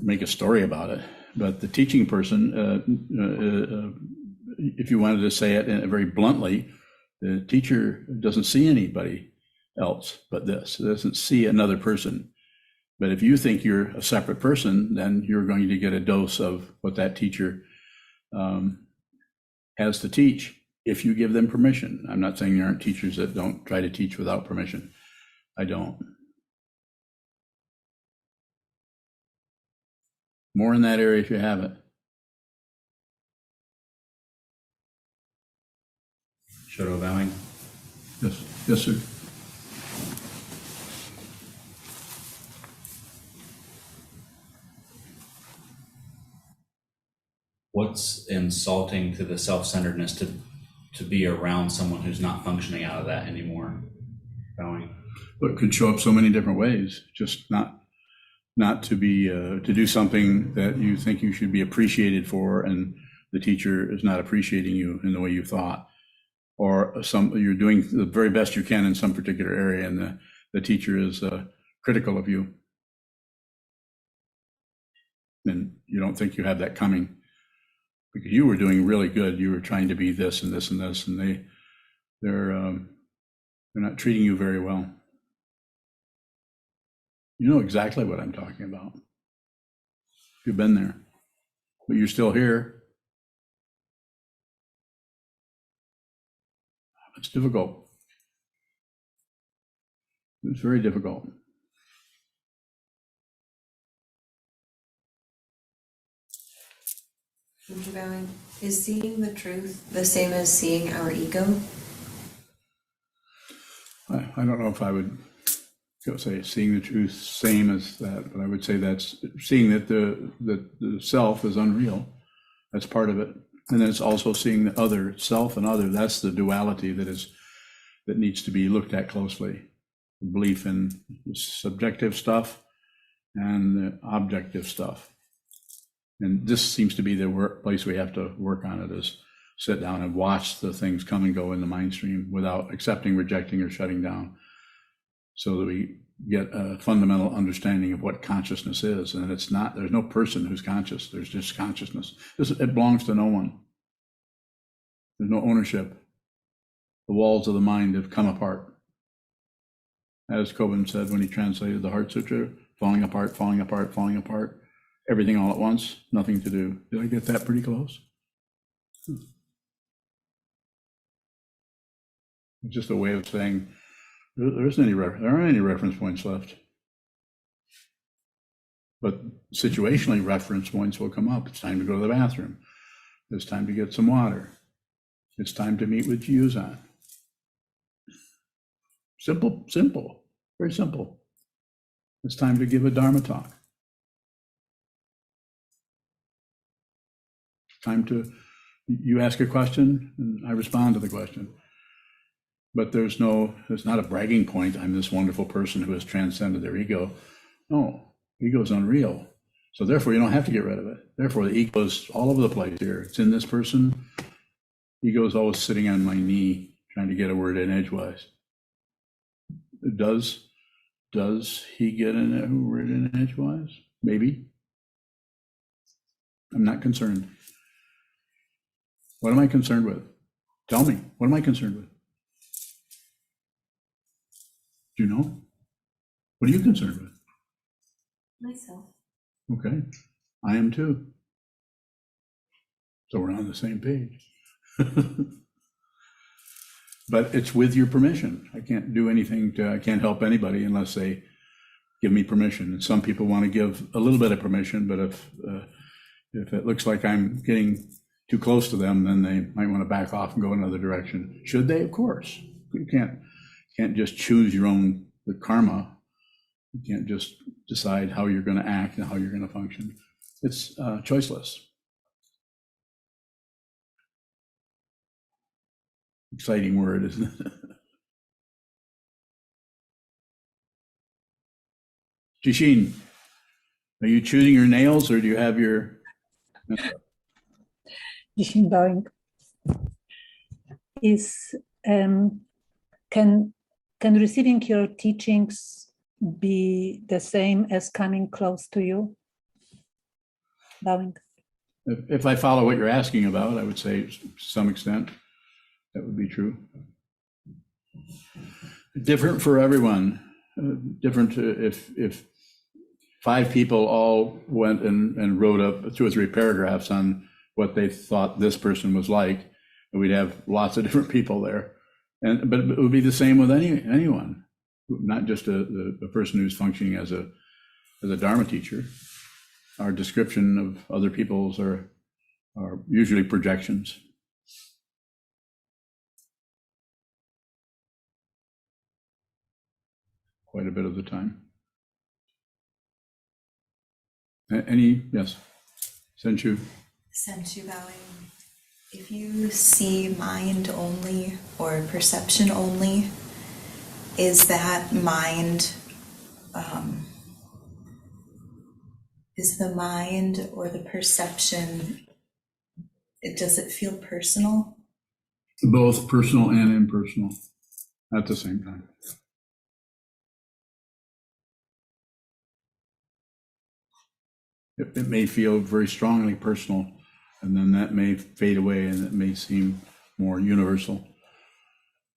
make a story about it. But the teaching person, if you wanted to say it very bluntly, the teacher doesn't see anybody else but this. Doesn't see another person. But if you think you're a separate person, then you're going to get a dose of what that teacher has to teach if you give them permission. I'm not saying there aren't teachers that don't try to teach without permission. I don't. More in that area if you have it.
Shoto bowing.
Yes, yes, sir.
What's insulting to the self-centeredness to be around someone who's not functioning out of that anymore? Bowing.
But it could show up so many different ways. Just not to be to do something that you think you should be appreciated for, and the teacher is not appreciating you in the way you thought, or you're doing the very best you can in some particular area, and the teacher is critical of you, and you don't think you have that coming because you were doing really good. You were trying to be this and this and this, and they're not treating you very well. You know exactly what I'm talking about. You've been there, but you're still here. It's difficult. It's very difficult.
Mr. Bowing, is seeing the truth the same as seeing our ego?
I don't know if I would say seeing the truth same as that, but I would say that's seeing that the self is unreal. That's part of it. And then it's also seeing the other, self and other. That's the duality that needs to be looked at closely. Belief in subjective stuff and the objective stuff. And this seems to be the place we have to work on it, is sit down and watch the things come and go in the mind stream without accepting, rejecting, or shutting down, so that we get a fundamental understanding of what consciousness is. And there's no person who's conscious. There's just consciousness. It belongs to no one. There's no ownership. The walls of the mind have come apart. As Kobun said when he translated the Heart Sutra, falling apart, falling apart, falling apart. Everything all at once, nothing to do. Did I get that pretty close? It's just a way of saying there aren't any reference points left. But situationally, reference points will come up. It's time to go to the bathroom. It's time to get some water. It's time to meet with Sokuzan. Simple, very simple. It's time to give a Dharma talk. Time to, you ask a question and I respond to the question. But there's not a bragging point. I'm this wonderful person who has transcended their ego. No, ego is unreal. So therefore you don't have to get rid of it. Therefore the ego is all over the place here. It's in this person. Ego is always sitting on my knee trying to get a word in edgewise. Does he get a word in edgewise? Maybe. I'm not concerned. What am I concerned with? Tell me, what am I concerned with? Do you know? What are you concerned with?
Myself.
Okay, I am too. So we're on the same page. But it's with your permission. I can't do anything I can't help anybody unless they give me permission. And some people want to give a little bit of permission, but if it looks like I'm getting too close to them, then they might want to back off and go another direction. Should they? Of course. You can't just choose your own the karma. You can't just decide how you're going to act and how you're going to function. It's choiceless. Exciting word, isn't it? Jishin, are you choosing your nails or do you have your...
Jishin bowing is can receiving your teachings be the same as coming close to you? Bowing.
If I follow what you're asking about, I would say to some extent that would be true. Different for everyone. Different if 5 people all went and wrote up 2 or 3 paragraphs on what they thought this person was like, and we'd have lots of different people there. But it would be the same with anyone, not just a person who's functioning as a Dharma teacher. Our description of other people's are usually projections. Quite a bit of the time. Yes, Senchu.
Senchu bowing. If you see mind only or perception only, is that mind, is the mind or the perception, does it feel personal?
Both personal and impersonal at the same time. It may feel very strongly personal, and then that may fade away, and it may seem more universal.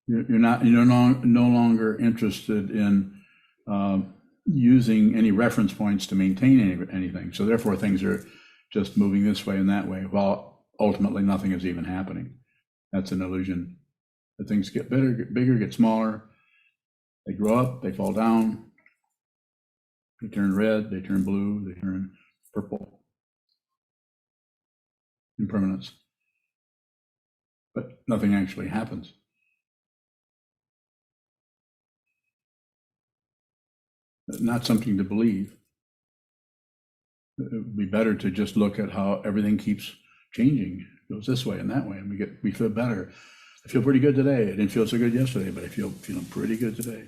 You're no longer interested in using any reference points to maintain anything. So therefore, things are just moving this way and that way, while ultimately nothing is even happening. That's an illusion. The things get bigger, get smaller. They grow up, they fall down. They turn red, they turn blue, they turn purple. Impermanence. But nothing actually happens. Not something to believe. It would be better to just look at how everything keeps changing. It goes this way and that way, and we feel better. I feel pretty good today. I didn't feel so good yesterday, but I feeling pretty good today.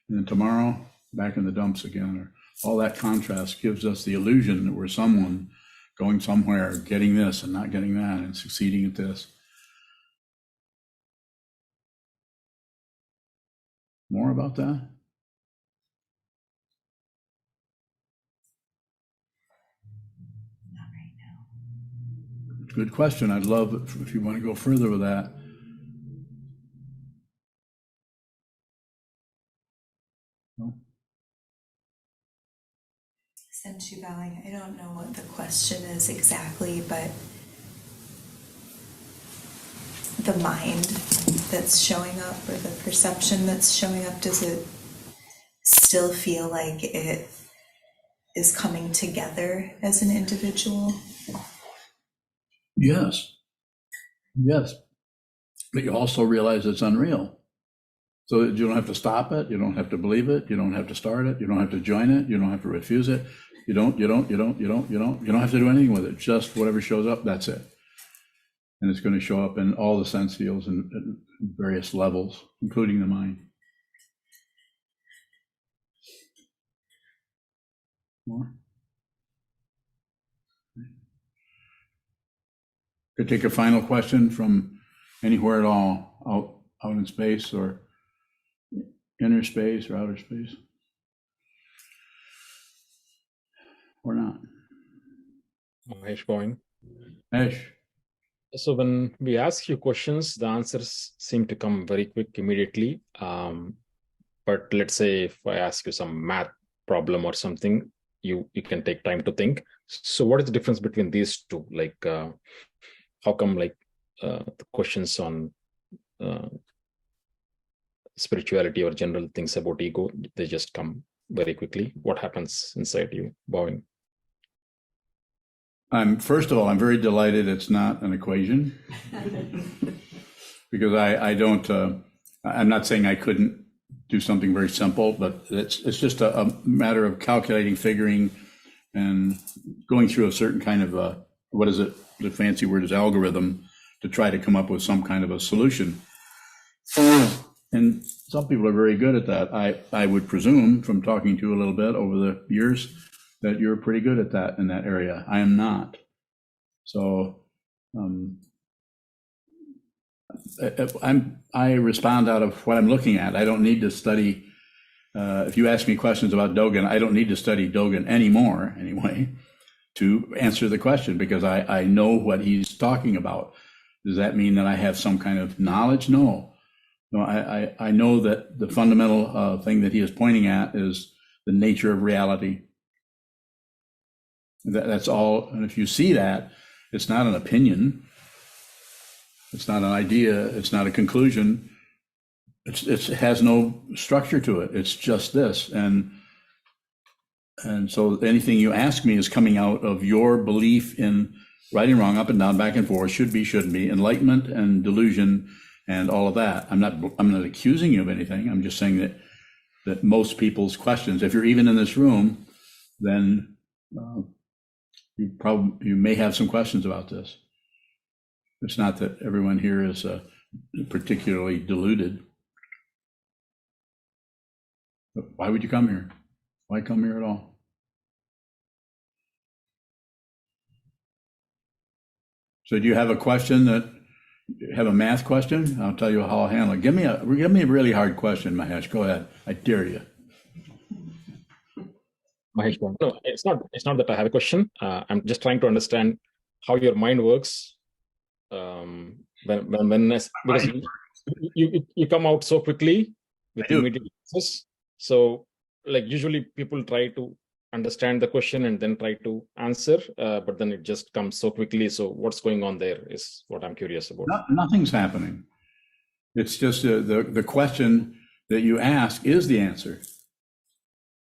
And then tomorrow, back in the dumps again. Or all that contrast gives us the illusion that we're someone going somewhere, getting this and not getting that, and succeeding at this. More about that?
Not right now.
Good question. I'd love if you want to go further with that. No?
Senchu bowing, I don't know what the question is exactly, but the mind that's showing up or the perception that's showing up, does it still feel like it is coming together as an individual?
Yes. But you also realize it's unreal. So you don't have to stop it. You don't have to believe it. You don't have to start it. You don't have to join it. You don't have to refuse it. You don't have to do anything with it. Just whatever shows up, that's it. And it's going to show up in all the sense fields and various levels, including the mind. More? Could take a final question from anywhere at all, out in space or inner space or outer space. Or not.
Mahesh Bowen.
Ash.
So when we ask you questions, the answers seem to come very quick immediately. but let's say if I ask you some math problem or something, you can take time to think. So what is the difference between these two? Like, how come like the questions on spirituality or general things about ego, they just come very quickly? What happens inside you, Bowing?
First of all, I'm very delighted it's not an equation. Because I don't, I'm not saying I couldn't do something very simple, but it's just a matter of calculating, figuring, and going through a certain kind of, what is it, the fancy word is algorithm, to try to come up with some kind of a solution. And some people are very good at that. I would presume, from talking to you a little bit over the years, that you're pretty good at that in that area. I am not. So I respond out of what I'm looking at. I don't need to study. If you ask me questions about Dogen, I don't need to study Dogen anymore, anyway, to answer the question, because I know what he's talking about. Does that mean that I have some kind of knowledge? No. No, I know that the fundamental thing that he is pointing at is the nature of reality. That's all. And if you see that, it's not an opinion. It's not an idea. It's not a conclusion. It has no structure to it. It's just this. And so anything you ask me is coming out of your belief in right and wrong, up and down, back and forth, should be, shouldn't be, enlightenment and delusion and all of that. I'm not accusing you of anything. I'm just saying that most people's questions, if you're even in this room, then you may have some questions about this. It's not that everyone here is particularly deluded. But why would you come here? Why come here at all? So do you have a question have a math question? I'll tell you how I'll handle it. Give me a really hard question, Mahesh. Go ahead. I dare you.
Mahesh, no, it's not that I have a question. I'm just trying to understand how your mind works. Because you come out so quickly with immediate answers. So like usually people try to understand the question and then try to answer, but then it just comes so quickly. So what's going on there is what I'm curious about.
Nothing's happening. It's just the question that you ask is the answer.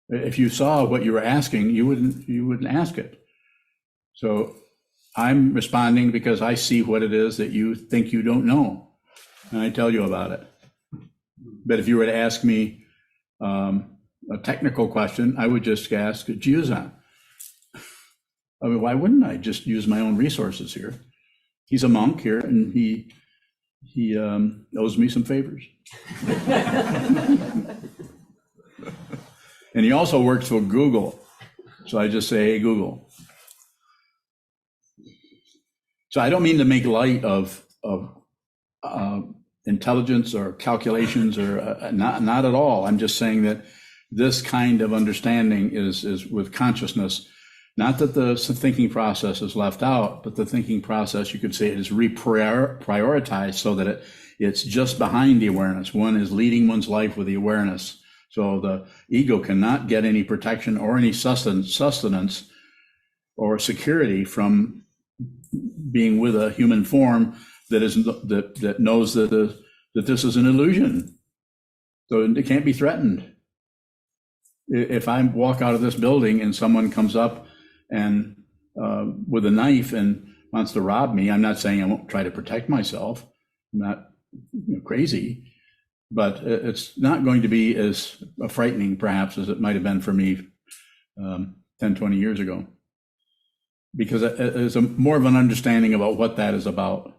If you saw what you were asking, you wouldn't ask it. So I'm responding because I see what it is that you think you don't know, and I tell you about it. But if you were to ask me a technical question, I would just ask Sokuzan. I mean, why wouldn't I just use my own resources here? He's a monk here, and he owes me some favors. And he also works for Google. So I just say, hey, Google. So I don't mean to make light of intelligence or calculations or not at all. I'm just saying that this kind of understanding is with consciousness. Not that the thinking process is left out, but the thinking process, you could say, is reprioritized so that it's just behind the awareness. One is leading one's life with the awareness. So the ego cannot get any protection or any sustenance or security from being with a human form that knows that this is an illusion. So it can't be threatened. If I walk out of this building and someone comes up and with a knife and wants to rob me, I'm not saying I won't try to protect myself. I'm not crazy. But it's not going to be as frightening, perhaps, as it might have been for me 10, 20 years ago. Because there's more of an understanding about what that is about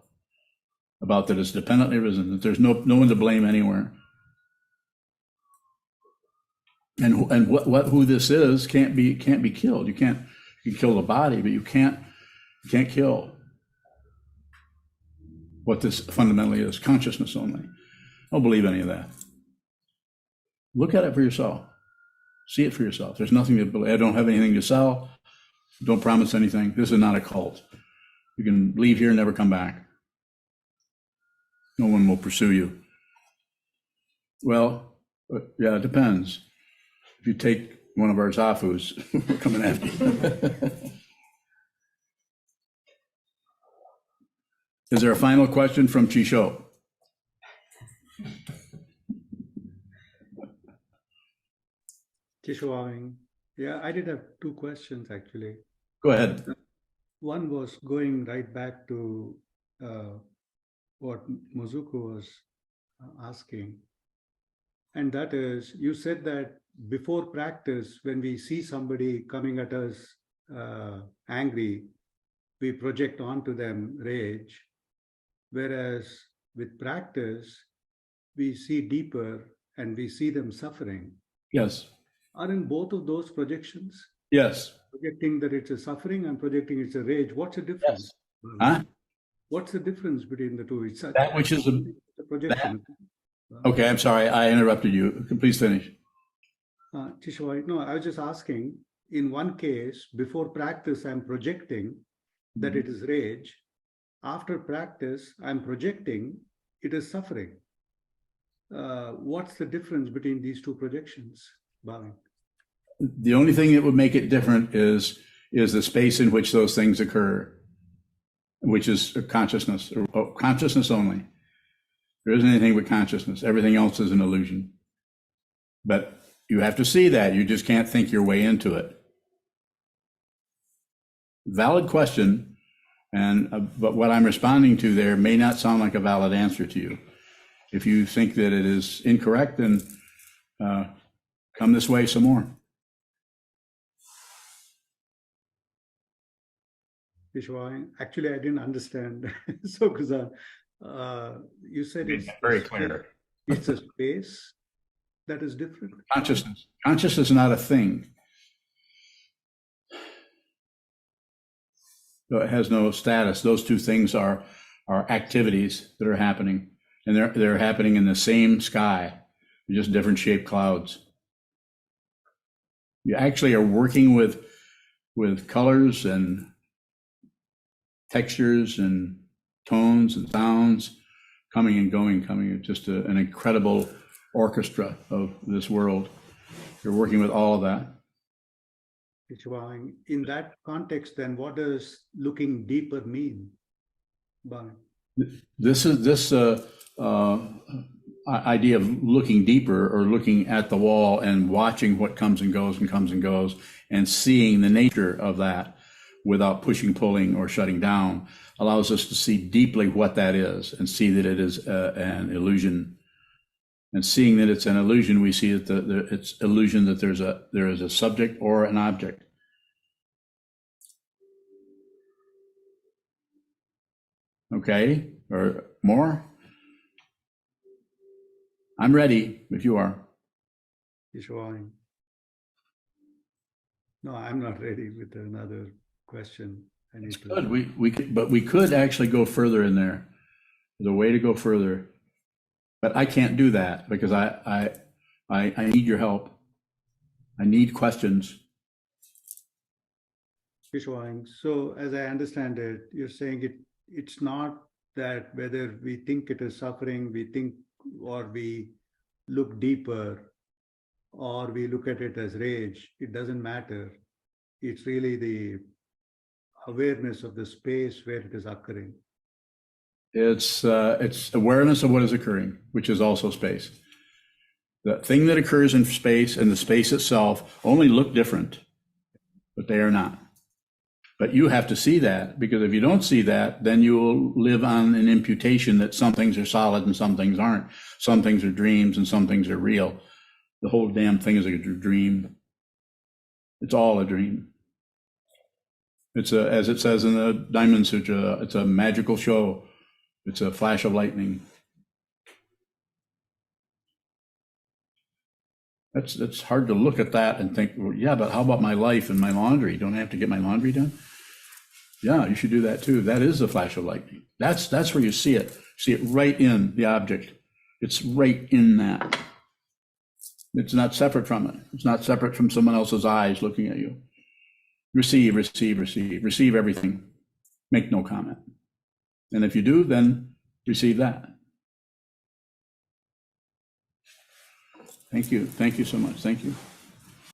that it's dependently arisen, that there's no one to blame anywhere. And who this is can't be killed. You can kill the body, but you can't kill what this fundamentally is, consciousness only. Don't believe any of that. Look at it for yourself. See it for yourself. There's nothing to believe. I don't have anything to sell. Don't promise anything. This is not a cult. You can leave here and never come back. No one will pursue you. Well, But yeah, it depends. If you take one of our zafus, we're coming after you. Is there a final question from Chisho?
Kishwaving. Yeah, I did have two questions actually.
Go ahead.
One was going right back to what Mozuku was asking. And that is, you said that before practice, when we see somebody coming at us angry, we project onto them rage. Whereas with practice, we see deeper and we see them suffering.
Yes.
Aren't both of those projections?
Yes.
Projecting that it's a suffering and projecting it's a rage. What's the difference?
Huh?
What's the difference between the two? It's
That which is
a projection.
okay, I'm sorry, I interrupted you. Please finish.
Tishwai, no, I was just asking, in one case, before practice, I'm projecting that it is rage. After practice, I'm projecting it is suffering. What's the difference between these two projections, Bhavin?
The only thing that would make it different is the space in which those things occur, which is consciousness, or consciousness only. There isn't anything but consciousness. Everything else is an illusion. But you have to see that. You just can't think your way into it. Valid question, but what I'm responding to there may not sound like a valid answer to you. If you think that it is incorrect, then come this way some more.
Tishwai, actually, I didn't understand. Sokuzan, you said it's
very clear.
It's a space that is different.
Consciousness. Consciousness is not a thing. So it has no status. Those two things are activities that are happening, and they're happening in the same sky, just different shaped clouds. You actually are working with colors and textures and tones and sounds, coming and going, coming. Just an incredible orchestra of this world. You're working with all of that.
In that context, then, what does looking deeper mean?
This idea of looking deeper, or looking at the wall and watching what comes and goes and comes and goes, and seeing the nature of that without pushing, pulling, or shutting down, allows us to see deeply what that is and see that it is an illusion. And seeing that it's an illusion, we see that it's illusion that there is a subject or an object. Okay, or more? I'm ready if you are.
No, I'm not ready with another question. I need to.
Good. We could actually go further in there. There's a way to go further, but I can't do that because I need your help. I need questions.
So as I understand it, you're saying it's not that whether we think it is suffering, we think, or we look deeper, or we look at it as rage, it doesn't matter. It's really the awareness of the space where it is occurring.
It's awareness of what is occurring, which is also space. The thing that occurs in space and the space itself only look different, but they are not. But you have to see that, because if you don't see that, then you will live on an imputation that some things are solid and some things aren't. Some things are dreams and some things are real. The whole damn thing is a dream. It's all a dream. It's as it says in the Diamond Sutra, it's a magical show. It's a flash of lightning. It's hard to look at that and think, well, yeah, but how about my life and my laundry? Don't I have to get my laundry done? Yeah, you should do that too. That is the flash of lightning. That's where you see it. See it right in the object. It's right in that. It's not separate from it. It's not separate from someone else's eyes looking at you. Receive, receive, receive. Receive everything. Make no comment. And if you do, then receive that. Thank you so much, thank you.